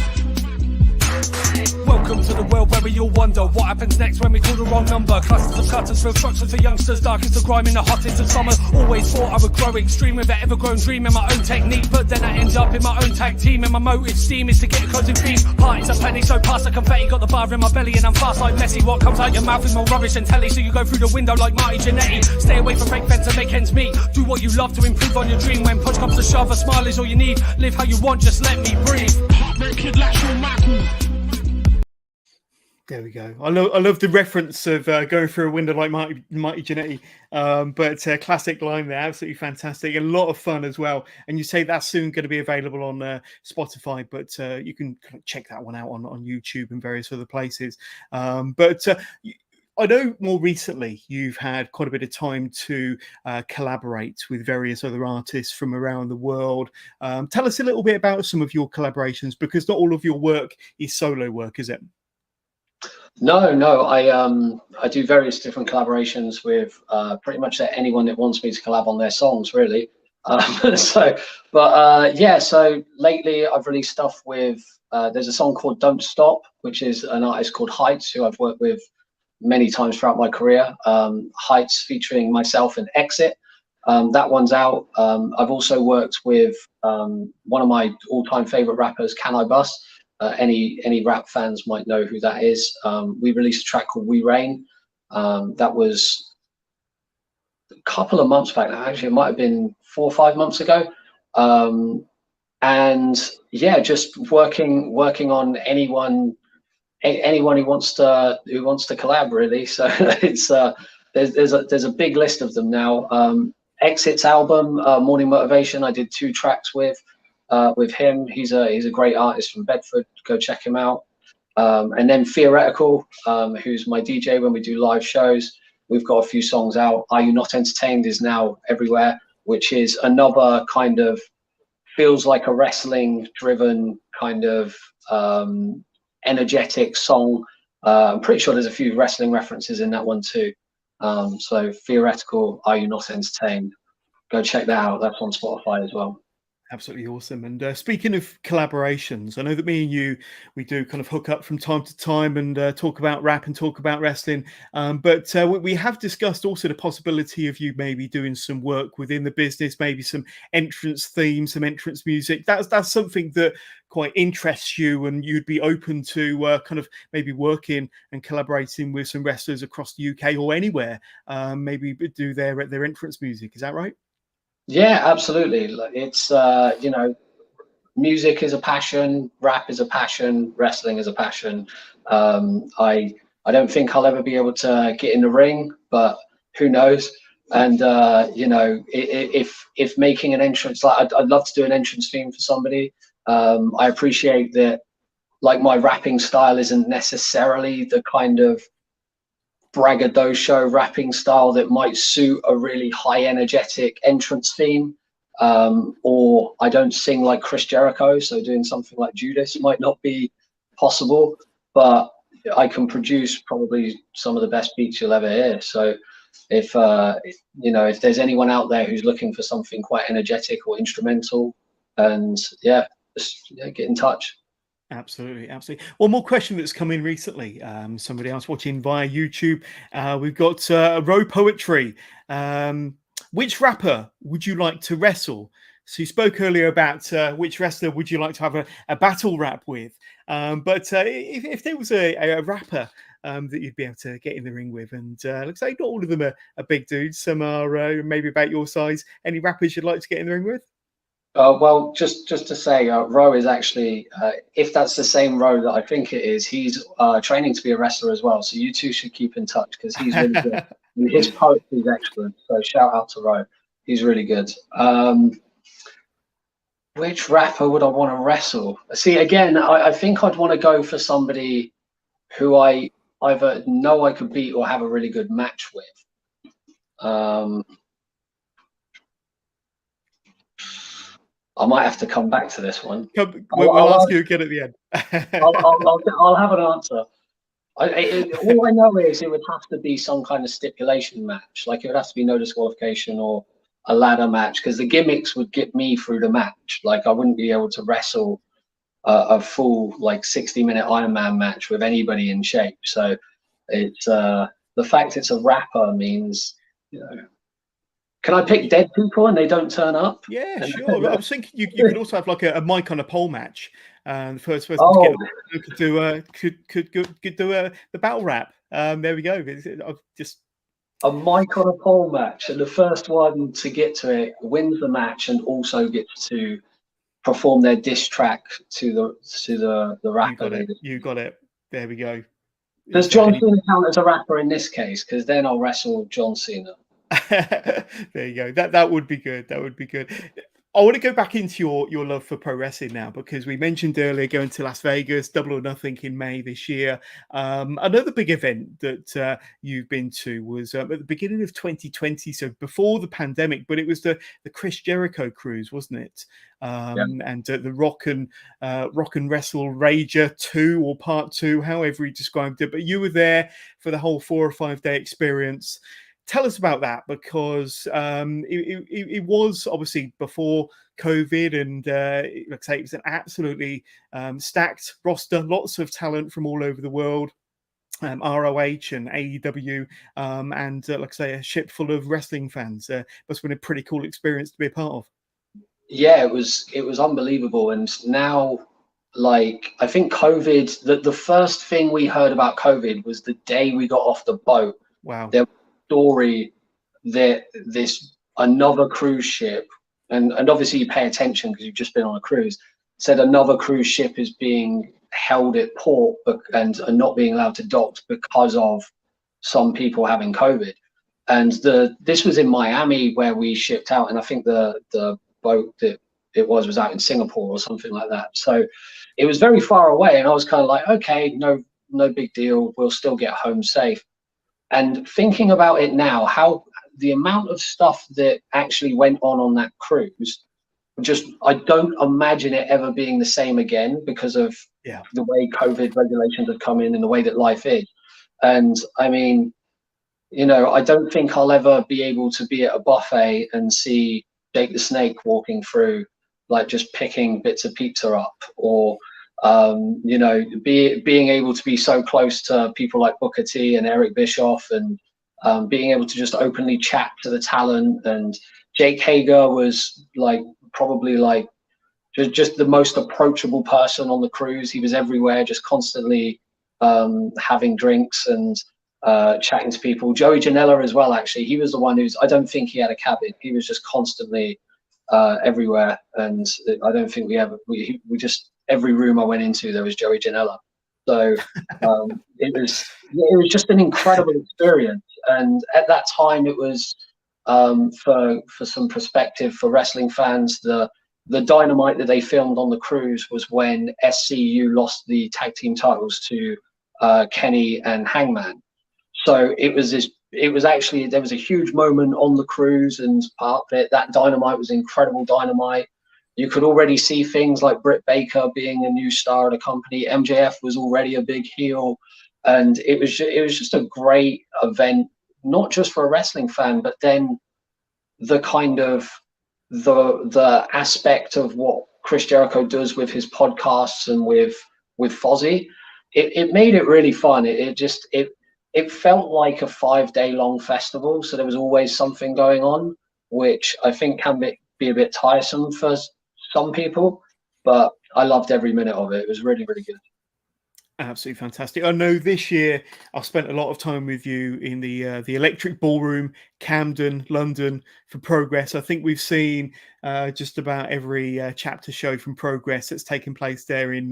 Welcome to the world where we all wonder what happens next when we call the wrong number. Clusters of cutters fill structures for youngsters, darkest of grime in the hottest of summer. Always thought I would grow extreme with an ever-grown dream in my own technique, but then I end up in my own tag team, and my motive steam is to get a closing theme. Parties are plenty, so past the confetti, got the bar in my belly and I'm fast like Messi. What comes out your mouth is more rubbish than telly, so you go through the window like Marty Jannetty. Stay away from fake fence and make ends meet. Do what you love to improve on your dream. When push comes to shove, a smile is all you need. Live how you want, just let me breathe. Heartbreak kid like Shawn Michaels. There we go. I love the reference of going through a window like Marty Jannetty. But classic line there, absolutely fantastic. A lot of fun as well. And you say that's soon going to be available on Spotify, but you can kind of check that one out on YouTube and various other places. But I know more recently you've had quite a bit of time to collaborate with various other artists from around the world. Tell us a little bit about some of your collaborations, because not all of your work is solo work, is it? No, I do various different collaborations with pretty much anyone that wants me to collab on their songs, really. So lately I've released stuff with, there's a song called Don't Stop, which is an artist called Heights, who I've worked with many times throughout my career. Heights featuring myself and Exit. That one's out. I've also worked with one of my all-time favorite rappers, Can I Bust? Any rap fans might know who that is. We released a track called We Reign. That was a couple of months back now. Actually, it might have been 4 or 5 months ago. And yeah, just working on anyone who wants to collab, really. So it's there's a big list of them now. Exit's album, Morning Motivation, I did 2 tracks with him. He's a great artist from Bedford. Go check him out. And then Theoretical, who's my DJ when we do live shows. We've got a few songs out. Are You Not Entertained is now everywhere, which is another kind of, feels like a wrestling driven kind of energetic song. I'm pretty sure there's a few wrestling references in that one too. So Theoretical, Are You Not Entertained? Go check that out. That's on Spotify as well. Absolutely awesome. And speaking of collaborations, I know that me and you, we do kind of hook up from time to time and talk about rap and talk about wrestling. But we have discussed also the possibility of you maybe doing some work within the business, maybe some entrance themes, some entrance music. That's something that quite interests you, and you'd be open to kind of maybe working and collaborating with some wrestlers across the UK or anywhere, maybe do their entrance music. Is that right? Yeah, absolutely. It's music is a passion, rap is a passion, wrestling is a passion. I don't think I'll ever be able to get in the ring, but who knows? And if making an entrance, like I'd love to do an entrance theme for somebody. I appreciate that, like, my rapping style isn't necessarily the kind of braggadocio rapping style that might suit a really high energetic entrance theme, or I don't sing like Chris Jericho, so doing something like Judas might not be possible, but I can produce probably some of the best beats you'll ever hear. So if there's anyone out there who's looking for something quite energetic or instrumental, and just get in touch. Absolutely. One more question that's come in recently. Somebody else watching via YouTube. We've got Row Poetry. Which rapper would you like to wrestle? So you spoke earlier about which wrestler would you like to have a battle rap with. But if there was a rapper that you'd be able to get in the ring with, and looks like not all of them are big dudes. Some are maybe about your size. Any rappers you'd like to get in the ring with? Well, just to say, Ro is actually, if that's the same Ro that I think it is, he's training to be a wrestler as well. So you two should keep in touch, because he's really good. And his poetry is excellent. So shout out to Ro. He's really good. Which rapper would I want to wrestle? See, again, I think I'd want to go for somebody who I either know I could beat or have a really good match with. I might have to come back to this one. We'll ask you again at the end. I'll have an answer. All I know is it would have to be some kind of stipulation match. Like, it would have to be no disqualification or a ladder match, because the gimmicks would get me through the match. Like, I wouldn't be able to wrestle a full 60-minute Iron Man match with anybody in shape. So it's the fact it's a rapper means, can I pick dead people and they don't turn up? Yeah, sure. I was thinking you could also have like a mic on a pole match. The first person to get could do the battle rap. There we go. Just a mic on a pole match, and the first one to get to it wins the match and also gets to perform their diss track to the rapper. You got it. There we go. Does John Cena count as a rapper in this case? Because then I'll wrestle John Cena. There you go. That would be good. That would be good. I want to go back into your love for pro wrestling now, because we mentioned earlier going to Las Vegas, Double or Nothing in May this year. Another big event that you've been to was at the beginning of 2020, so before the pandemic, but it was the Chris Jericho Cruise, wasn't it? And the Rock and Wrestle Rager 2 or Part 2, however he described it. But you were there for the whole 4 or 5 day experience. Tell us about that, because it was obviously before COVID, and like I say, it was an absolutely stacked roster, lots of talent from all over the world. ROH and AEW, and like I say, a ship full of wrestling fans. Must have been a pretty cool experience to be a part of. Yeah, it was unbelievable. And now, like, I think COVID, the first thing we heard about COVID was the day we got off the boat. Wow. There was a story that this another cruise ship, and obviously you pay attention because you've just been on a cruise, said another cruise ship is being held at port and not being allowed to dock because of some people having COVID. And this was in Miami where we shipped out, and I think the boat that it was out in Singapore or something like that. So it was very far away, and I was kind of like, okay, no big deal, we'll still get home safe. And thinking about it now, how the amount of stuff that actually went on that cruise, I don't imagine it ever being the same again because of the way COVID regulations have come in and the way that life is. And I mean, I don't think I'll ever be able to be at a buffet and see Jake the Snake walking through, like just picking bits of pizza up, or being able to be so close to people like Booker T and Eric Bischoff, and being able to just openly chat to the talent. And Jake Hager was probably just the most approachable person on the cruise. He was everywhere, just constantly having drinks and chatting to people. Joey Janela as well, actually. He was the one I don't think he had a cabin. He was just constantly everywhere. And I don't think we just, every room I went into, there was Joey Janela. So it was just an incredible experience. And at that time, it was, for some perspective for wrestling fans, the Dynamite that they filmed on the cruise was when SCU lost the tag team titles to Kenny and Hangman. So there was a huge moment on the cruise, and part of it, that Dynamite was incredible Dynamite. You could already see things like Britt Baker being a new star of the company. MJF was already a big heel, and it was just a great event, not just for a wrestling fan, but then the kind of the aspect of what Chris Jericho does with his podcasts and with Fozzy. It made it really fun. It felt like a 5-day long festival, so there was always something going on, which I think can be a bit tiresome for some people, but I loved every minute of it. It was really, really good. Absolutely fantastic. I know this year I've spent a lot of time with you in the Electric Ballroom, Camden, London, for Progress. I think we've seen just about every chapter show from Progress that's taken place there in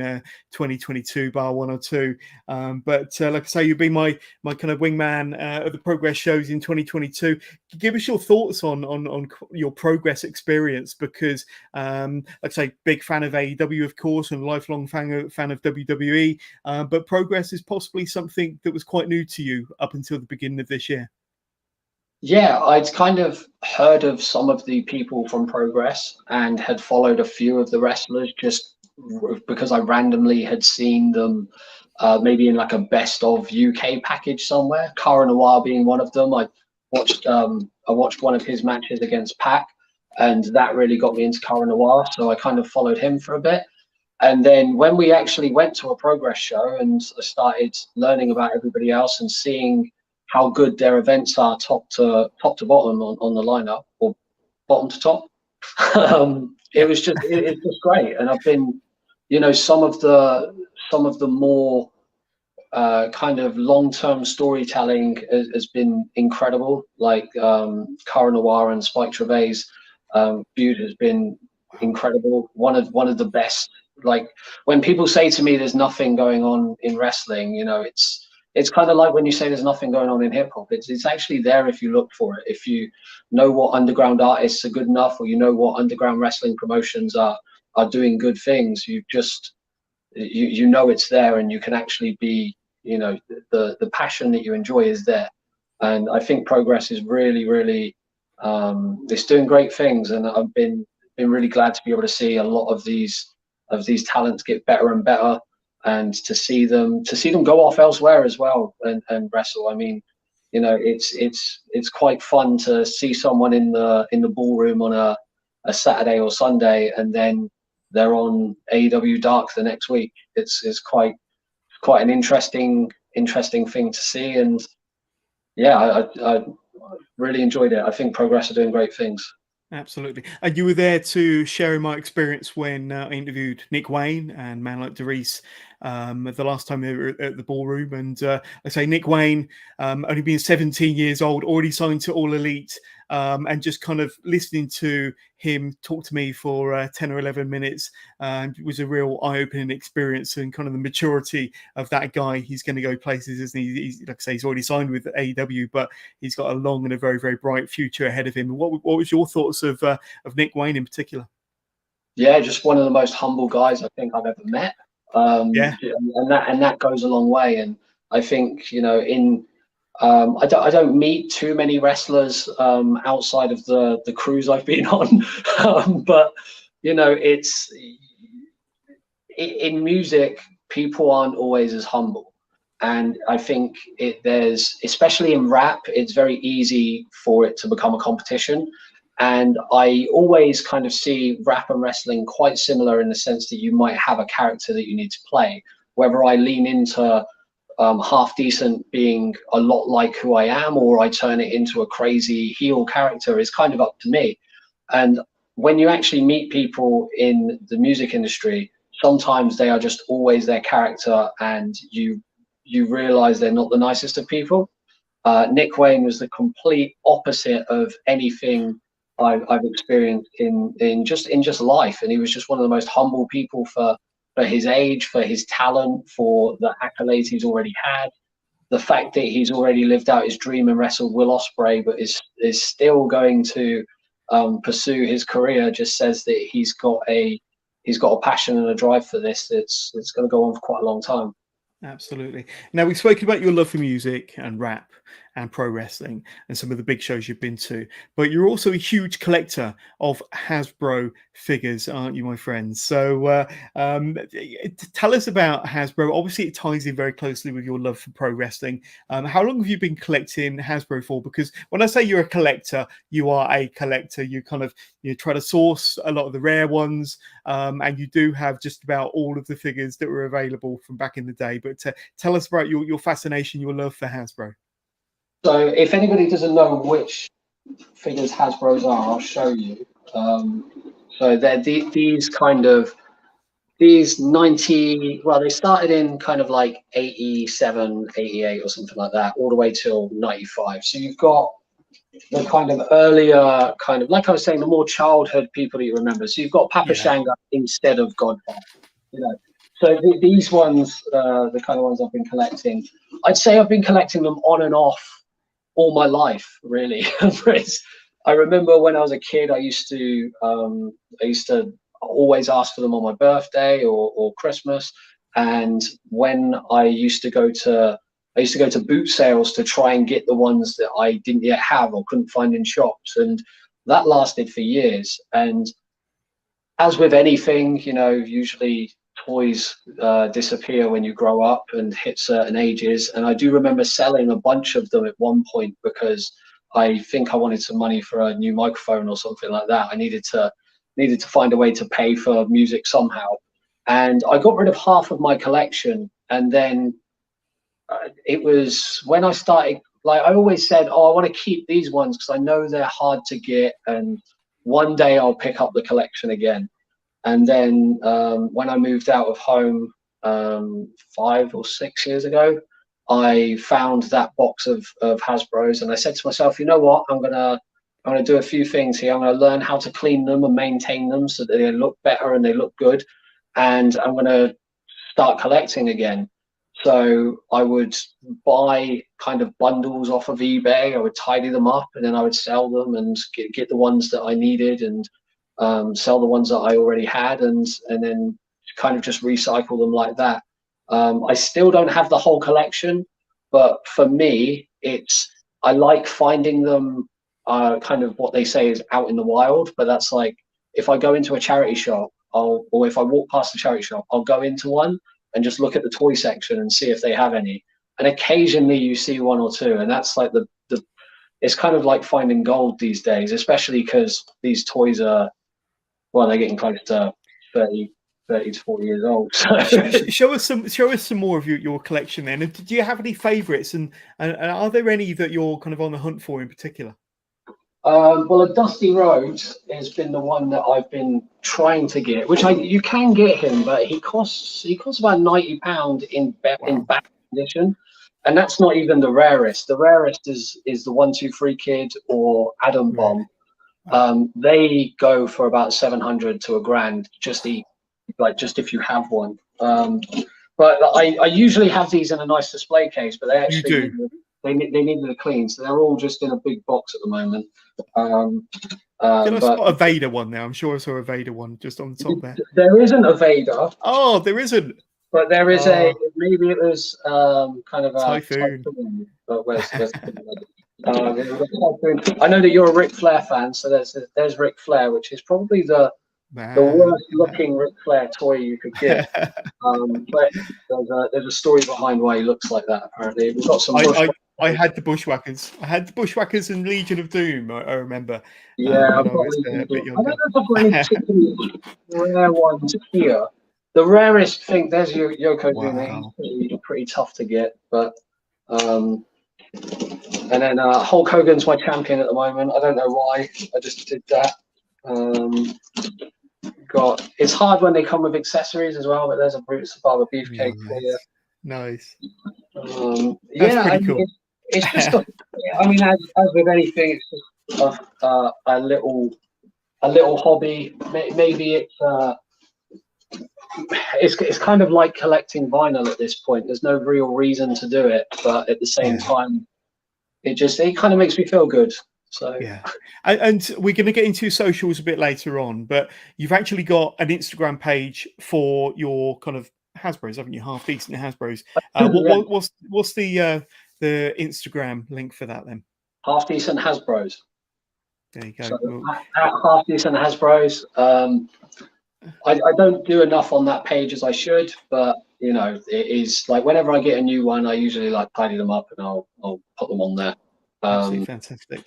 2022, bar one or two. But like I say, you've been my kind of wingman of the Progress shows in 2022. Give us your thoughts on your Progress experience, because like I say, big fan of AEW, of course, and lifelong fan of WWE. But Progress is possibly something that was quite new to you up until the beginning of this year. Yeah, I'd kind of heard of some of the people from Progress and had followed a few of the wrestlers just because I randomly had seen them maybe in like a best of UK package somewhere. Cara Noir being one of them. I watched one of his matches against Pac, and that really got me into Cara Noir, so I kind of followed him for a bit. And then when we actually went to a Progress show and I started learning about everybody else and seeing how good their events are top to bottom on the lineup, or bottom to top, it's just great. And I've been, some of the more kind of long-term storytelling has been incredible. Like Cara Noir and Spike Trivet's feud has been incredible. One of the best. Like when people say to me, "There's nothing going on in wrestling," it's kind of like when you say there's nothing going on in hip hop. It's actually there if you look for it. If you know what underground artists are good enough, or you know what underground wrestling promotions are doing good things, you know it's there, and you can actually be, the passion that you enjoy is there. And I think Progress is really, really, it's doing great things, and I've been really glad to be able to see a lot of these talents get better and better. And to see them go off elsewhere as well and wrestle. I mean, it's quite fun to see someone in the ballroom on a Saturday or Sunday, and then they're on AEW Dark the next week. It's quite an interesting interesting thing to see. And yeah, I really enjoyed it. I think Progress are doing great things. Absolutely. And you were there to share in my experience when I interviewed Nick Wayne and Man Like DeReese the last time they were at the ballroom. And I say Nick Wayne, only being 17 years old, already signed to All Elite, and just kind of listening to him talk to me for 10 or 11 minutes was a real eye-opening experience, and kind of the maturity of that guy. He's going to go places, isn't he? He's, like I say, he's already signed with AEW, but he's got a long and a very, very bright future ahead of him. What was your thoughts of Nick Wayne in particular? Yeah, just one of the most humble guys I think I've ever met. And that goes a long way. And I think, you know, I don't meet too many wrestlers outside of the cruise I've been on, but you know, it's in music, people aren't always as humble, and I think there's, especially in rap, it's very easy for it to become a competition. And I always kind of see rap and wrestling quite similar in the sense that you might have a character that you need to play. Whether I lean into half decent being a lot like who I am, or I turn it into a crazy heel character, is kind of up to me. And when you actually meet people in the music industry, sometimes they are just always their character, and you realize they're not the nicest of people. Nick Wayne was the complete opposite of anything I've experienced in just life, and he was just one of the most humble people for his age, for his talent, for the accolades he's already had. The fact that he's already lived out his dream and wrestled Will Ospreay, but is still going to pursue his career, just says that he's got a passion and a drive for this that's going to go on for quite a long time. Absolutely. Now, we've spoken about your love for music and rap and pro wrestling and some of the big shows you've been to, but you're also a huge collector of Hasbro figures, aren't you, my friends? So tell us about Hasbro. Obviously, it ties in very closely with your love for pro wrestling. How long have you been collecting Hasbro for? Because when I say you're a collector, you are a collector. You kind of try to source a lot of the rare ones, and you do have just about all of the figures that were available from back in the day. But tell us about your fascination, your love for Hasbro. So if anybody doesn't know which figures Hasbro's are, I'll show you. So they're these 90, well, they started in kind of like 87, 88 or something like that, all the way till 95. So you've got the kind of earlier, kind of, like I was saying, the more childhood people that you remember. So you've got Papa Shanghai instead of Godfather, you know. So these ones, the kind of ones I've been collecting, I'd say I've been collecting them on and off all my life, really. I remember when I was a kid, I used to always ask for them on my birthday or Christmas. And when I used to go to boot sales to try and get the ones that I didn't yet have or couldn't find in shops, and that lasted for years. And as with anything, you know, usually toys disappear when you grow up and hit certain ages. And I do remember selling a bunch of them at one point because I think I wanted some money for a new microphone or something like that. I needed to find a way to pay for music somehow. And I got rid of half of my collection. And then it was when I started, like I always said, oh, I want to keep these ones because I know they're hard to get, and one day I'll pick up the collection again. And then when I moved out of home 5 or 6 years ago, I found that box of Hasbro's, and I said to myself, you know what, I'm gonna do a few things here. I'm gonna learn how to clean them and maintain them so that they look better and they look good, and I'm gonna start collecting again. So I would buy kind of bundles off of eBay. I would tidy them up, and then I would sell them and get the ones that I needed, and sell the ones that I already had, and then kind of just recycle them like that. I still don't have the whole collection, but for me, I like finding them kind of what they say is out in the wild. But that's like, if I go into a charity shop, or if I walk past a charity shop, I'll go into one and just look at the toy section and see if they have any. And occasionally you see one or two, and that's like it's kind of like finding gold these days, especially because these toys are, well, they're getting close to 30, 30 to 40 years old. So. Show us some more of your collection then. And do you have any favourites? And are there any that you're kind of on the hunt for in particular? Well, a Dusty Rhodes has been the one that I've been trying to get, which you can get him, but he costs about £90 in back condition, and that's not even the rarest. The rarest is the 1-2-3 Kid or Adam Bomb. They go for about 700 to £1,000 just if you have one. But I usually have these in a nice display case, but they actually they needed a clean, so they're all just in a big box at the moment. I spot a Vader one now? I'm sure I saw a Vader one just on the top there. There isn't a Vader. Oh, there isn't. But there is maybe it was kind of a Typhoon. But where's I know that you're a Ric Flair fan, so there's Ric Flair, which is probably the worst looking Ric Flair toy you could get. But there's a story behind why he looks like that. Apparently, we've got some. I had the Bushwhackers. I had the Bushwhackers and Legion of Doom. I remember. Yeah, I don't know if I've got any particularly rare ones here. The rarest thing, there's your Yokozuna. He's pretty tough to get, but and then Hulk Hogan's my champion at the moment. I don't know why. I just did that. It's hard when they come with accessories as well, but there's a Brutus the Barber Beefcake here. Nice. That's pretty cool. It's just, I mean, as with anything, it's just a little hobby. Maybe it's kind of like collecting vinyl at this point. There's no real reason to do it, but at the same time, it kind of makes me feel good. So yeah, and we're going to get into socials a bit later on, but you've actually got an Instagram page for your kind of Hasbros, haven't you? Half Decent Hasbros. What's the Instagram link for that then? Half Decent Hasbros. There you go. So, at Half Decent Hasbros. I don't do enough on that page as I should, but it is like whenever I get a new one, I usually like tidy them up and I'll put them on there. Absolutely fantastic.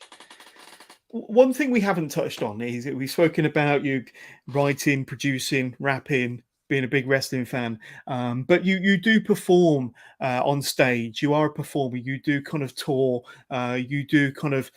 One thing we haven't touched on is that we've spoken about you writing, producing, rapping, being a big wrestling fan, but you do perform on stage. You are a performer. You do kind of tour. You do kind of,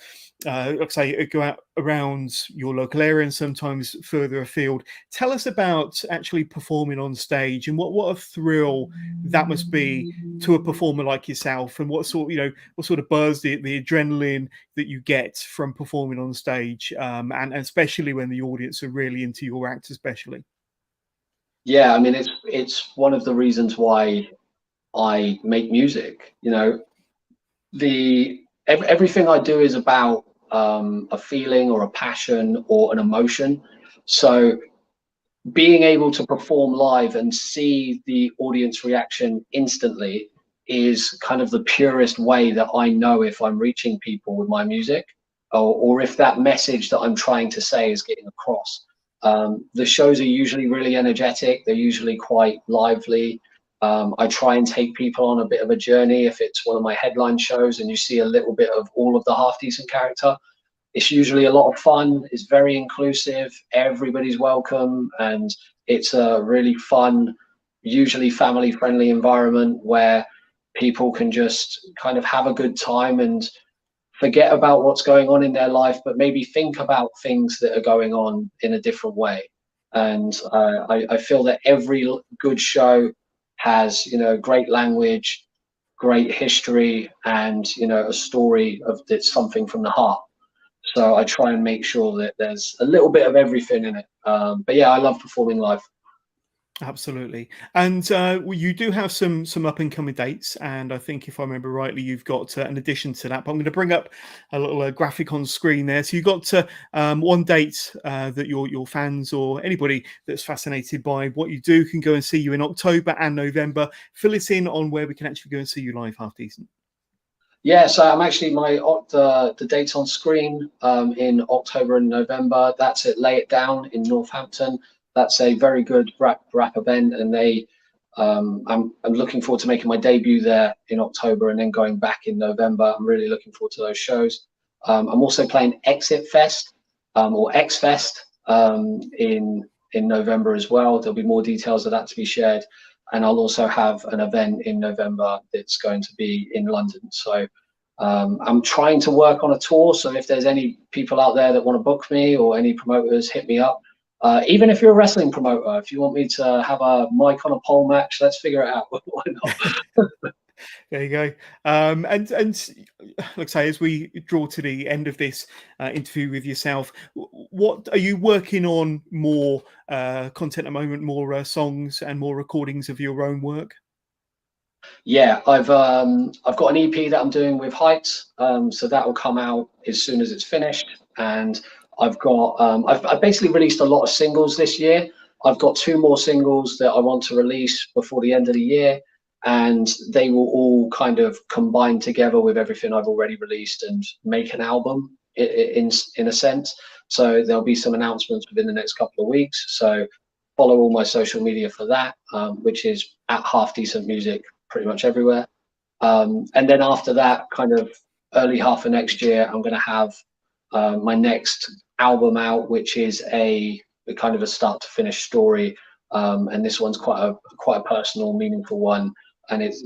like I say, go out around your local area and sometimes further afield. Tell us about actually performing on stage and what a thrill that must be to a performer like yourself, and what sort of buzz, the adrenaline that you get from performing on stage, and especially when the audience are really into your act, especially. Yeah, I mean, it's one of the reasons why I make music. Everything I do is about a feeling or a passion or an emotion. So being able to perform live and see the audience reaction instantly is kind of the purest way that I know if I'm reaching people with my music, or if that message that I'm trying to say is getting across. The shows are usually really energetic. They're usually quite lively. I try and take people on a bit of a journey. If it's one of my headline shows and you see a little bit of all of the Half Decent character, it's usually a lot of fun. It's very inclusive. Everybody's welcome. And it's a really fun, usually family-friendly environment where people can just kind of have a good time and forget about what's going on in their life, but maybe think about things that are going on in a different way. And I feel that every good show has, great language, great history, and, a story that's something from the heart. So I try and make sure that there's a little bit of everything in it. But yeah, I love performing live. Absolutely. And you do have some up and coming dates, and I think if I remember rightly, you've got an addition to that, but I'm going to bring up a little graphic on screen there. So you've got one date that your fans or anybody that's fascinated by what you do can go and see you in October and November. Fill us in on where we can actually go and see you live, Half Decent. Yeah, so I'm actually the dates on screen in October and November. That's at Lay It Down in Northampton. That's a very good rap event, and I'm looking forward to making my debut there in October and then going back in November. I'm really looking forward to those shows. I'm also playing Exit Fest or X Fest in in November as well. There'll be more details of that to be shared. And I'll also have an event in November that's going to be in London. So I'm trying to work on a tour. So if there's any people out there that want to book me or any promoters, hit me up. Even if you're a wrestling promoter, if you want me to have a mic on a pole match, let's figure it out. Why not? There you go. And like I say, as we draw to the end of this interview with yourself, what are you working on more content at the moment, more songs and more recordings of your own work? Yeah, I've got an EP that I'm doing with Heights, so that will come out as soon as it's finished. And I've got I've basically released a lot of singles this year. I've got 2 more singles that I want to release before the end of the year, and they will all kind of combine together with everything I've already released and make an album in a sense. So there'll be some announcements within the next couple of weeks. So follow all my social media for that, which is at Half Decent Music pretty much everywhere. And then after that, kind of early half of next year, I'm going to have my next album out, which is a kind of a start to finish story. And this one's quite a personal, meaningful one. And it's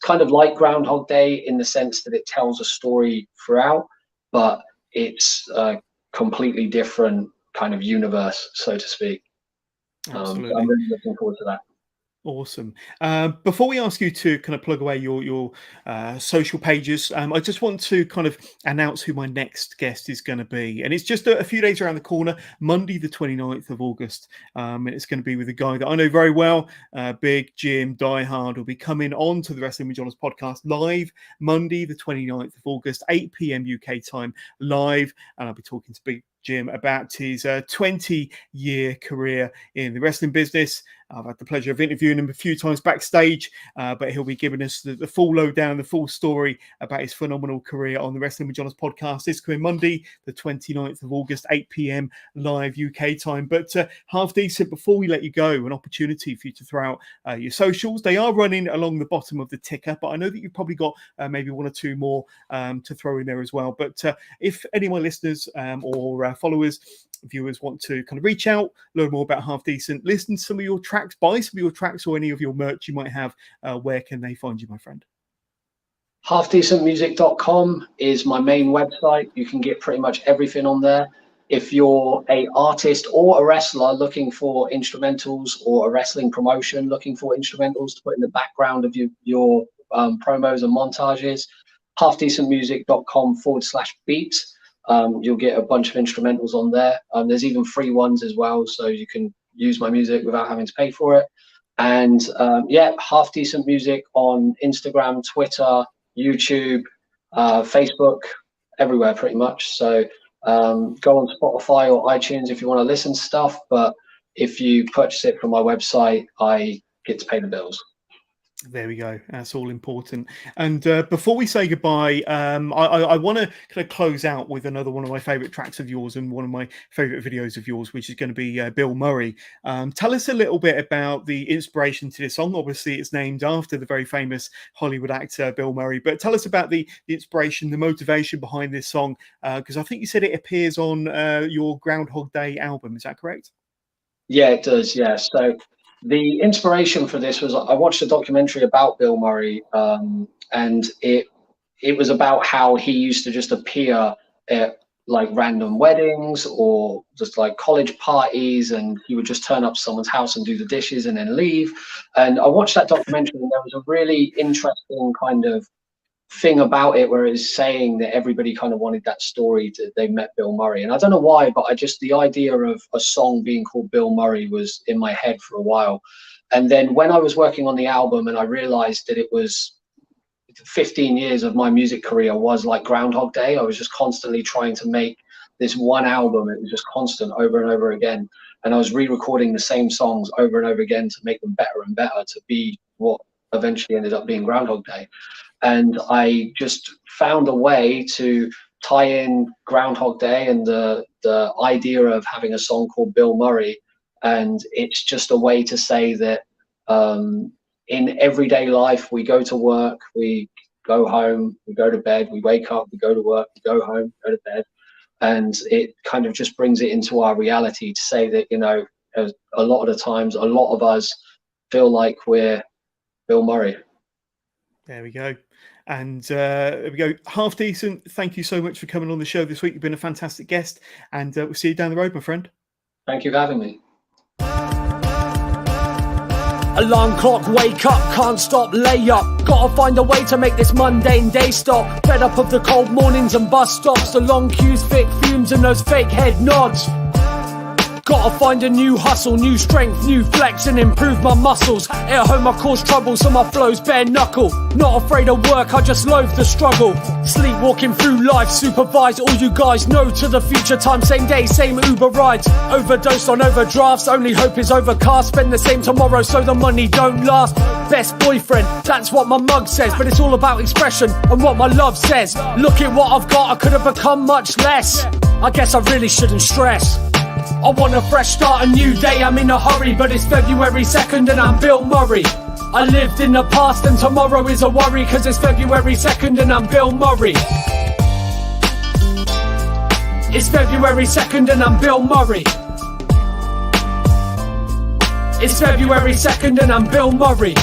kind of like Groundhog Day in the sense that it tells a story throughout, but it's a completely different kind of universe, so to speak. Absolutely. I'm really looking forward to that. Awesome. Before we ask you to kind of plug away your social pages, I just want to kind of announce who my next guest is going to be. And it's just a few days around the corner, Monday, the 29th of August. And it's going to be with a guy that I know very well, Big Jim Diehard, will be coming on to the Wrestling with Jonas podcast live Monday, the 29th of August, 8 p.m. UK time live. And I'll be talking to Big Jim about his 20-year career in the wrestling business. I've had the pleasure of interviewing him a few times backstage, but he'll be giving us the full lowdown, the full story about his phenomenal career on the Wrestling with Jonas podcast. This coming Monday, the 29th of August, 8 p.m. live UK time. But Half Decent, before we let you go, an opportunity for you to throw out your socials. They are running along the bottom of the ticker, but I know that you've probably got maybe 1 or 2 more to throw in there as well. But if any of my listeners or followers, viewers want to kind of reach out, learn more about Half Decent, listen to some of your tracks, buy some of your tracks or any of your merch you might have, where can they find you, my friend? halfdecentmusic.com is my main website. You can get pretty much everything on there. If you're an artist or a wrestler looking for instrumentals, or a wrestling promotion looking for instrumentals to put in the background of your promos and montages, halfdecentmusic.com/beats. You'll get a bunch of instrumentals on there. There's even free ones as well, so you can use my music without having to pay for it. And Half Decent Music on Instagram, Twitter, YouTube, Facebook, everywhere pretty much. So go on Spotify or iTunes if you want to listen to stuff, but if you purchase it from my website, I get to pay the bills. There we go. That's all important. And before we say goodbye, I want to kind of close out with another one of my favorite tracks of yours and one of my favorite videos of yours, which is going to be Bill Murray. Tell us a little bit about the inspiration to this song. Obviously, it's named after the very famous Hollywood actor Bill Murray, but tell us about the inspiration, the motivation behind this song, because I think you said it appears on your Groundhog Day album. Is that correct? Yeah, it does. Yeah. So the inspiration for this was I watched a documentary about Bill Murray, and it was about how he used to just appear at like random weddings or just like college parties, and he would just turn up to someone's house and do the dishes and then leave. And I watched that documentary, and there was a really interesting kind of thing about it where it's saying that everybody kind of wanted that story that they met Bill Murray. And I don't know why, but the idea of a song being called Bill Murray was in my head for a while. And then when I was working on the album and I realized that it was 15 years of my music career was like Groundhog Day, I was just constantly trying to make this one album. It was just constant over and over again. And I was re-recording the same songs over and over again to make them better and better to be what eventually ended up being Groundhog Day. And I just found a way to tie in Groundhog Day and the idea of having a song called Bill Murray. And it's just a way to say that in everyday life, we go to work, we go home, we go to bed, we wake up, we go to work, we go home, go to bed. And it kind of just brings it into our reality to say that, you know, a lot of the times, a lot of us feel like we're Bill Murray. There we go. And there we go. Half Decent, thank you so much for coming on the show this week. You've been a fantastic guest, and we'll see you down the road, my friend. Thank you for having me. Alarm clock, wake up, can't stop, lay up. Gotta find a way to make this mundane day stop. Fed up of the cold mornings and bus stops, the long queues, thick fumes and those fake head nods. Gotta find a new hustle, new strength, new flex and improve my muscles. At home I cause trouble so my flow's bare knuckle. Not afraid of work, I just loathe the struggle. Sleepwalking through life, supervise all you guys know to the future time, same day, same Uber rides. Overdosed on overdrafts, only hope is overcast. Spend the same tomorrow so the money don't last. Best boyfriend, that's what my mug says, but it's all about expression and what my love says. Look at what I've got, I could have become much less. I guess I really shouldn't stress. I want a fresh start, a new day, I'm in a hurry, but it's February 2nd and I'm Bill Murray. I lived in the past and tomorrow is a worry, cause it's February 2nd and I'm Bill Murray. It's February 2nd and I'm Bill Murray. It's February 2nd and I'm Bill Murray.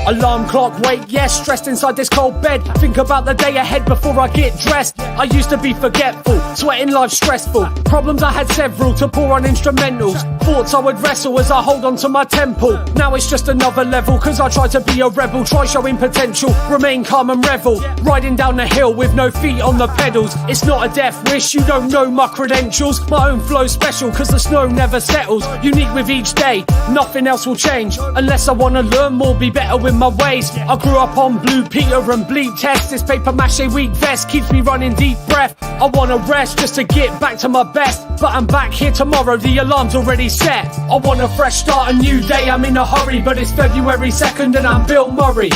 Alarm clock, wait, yes, stressed inside this cold bed. Think about the day ahead before I get dressed. I used to be forgetful, sweating life stressful. Problems I had several to pour on instrumentals. Thoughts I would wrestle as I hold on to my temple. Now it's just another level, cause I try to be a rebel. Try showing potential, remain calm and revel. Riding down the hill with no feet on the pedals. It's not a death wish, you don't know my credentials. My own flow's special, cause the snow never settles. Unique with each day, nothing else will change. Unless I wanna learn more, be better with my ways. I grew up on Blue Peter and bleed test. This paper mache weak vest keeps me running deep breath. I wanna rest just to get back to my best, but I'm back here tomorrow, the alarm's already set. I want a fresh start, a new day, I'm in a hurry, but it's February 2nd and I'm Bill Murray.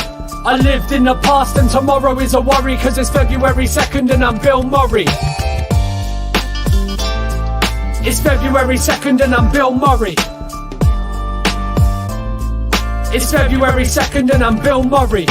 I lived in the past and tomorrow is a worry, cause it's February 2nd and I'm Bill Murray. It's February 2nd and I'm Bill Murray. It's February 2nd and I'm Bill Murray.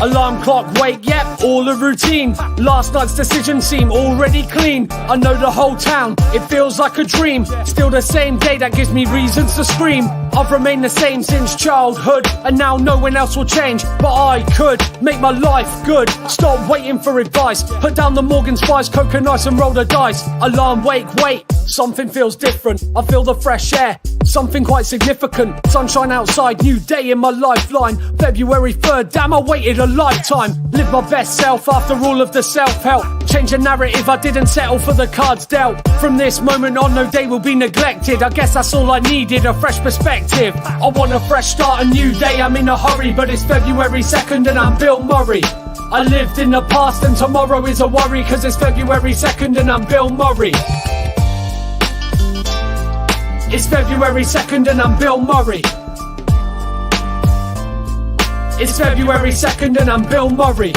Alarm clock, wake, yep, all a routine. Last night's decision seem already clean. I know the whole town, it feels like a dream. Still the same day that gives me reasons to scream. I've remained the same since childhood, and now no one else will change, but I could make my life good. Stop waiting for advice, put down the Morgan Spice, coconut ice and roll the dice. Alarm, wake, wait, something feels different. I feel the fresh air, something quite significant. Sunshine outside, new day in my lifeline. February 3rd, damn, I waited a lifetime. Live my best self after all of the self-help. Change the narrative, I didn't settle for the cards dealt. From this moment on, no day will be neglected. I guess that's all I needed, a fresh perspective. I want a fresh start, a new day, I'm in a hurry, but it's February 2nd and I'm Bill Murray. I lived in the past and tomorrow is a worry, cause it's February 2nd and I'm Bill Murray. It's February 2nd and I'm Bill Murray. It's February 2nd and I'm Bill Murray.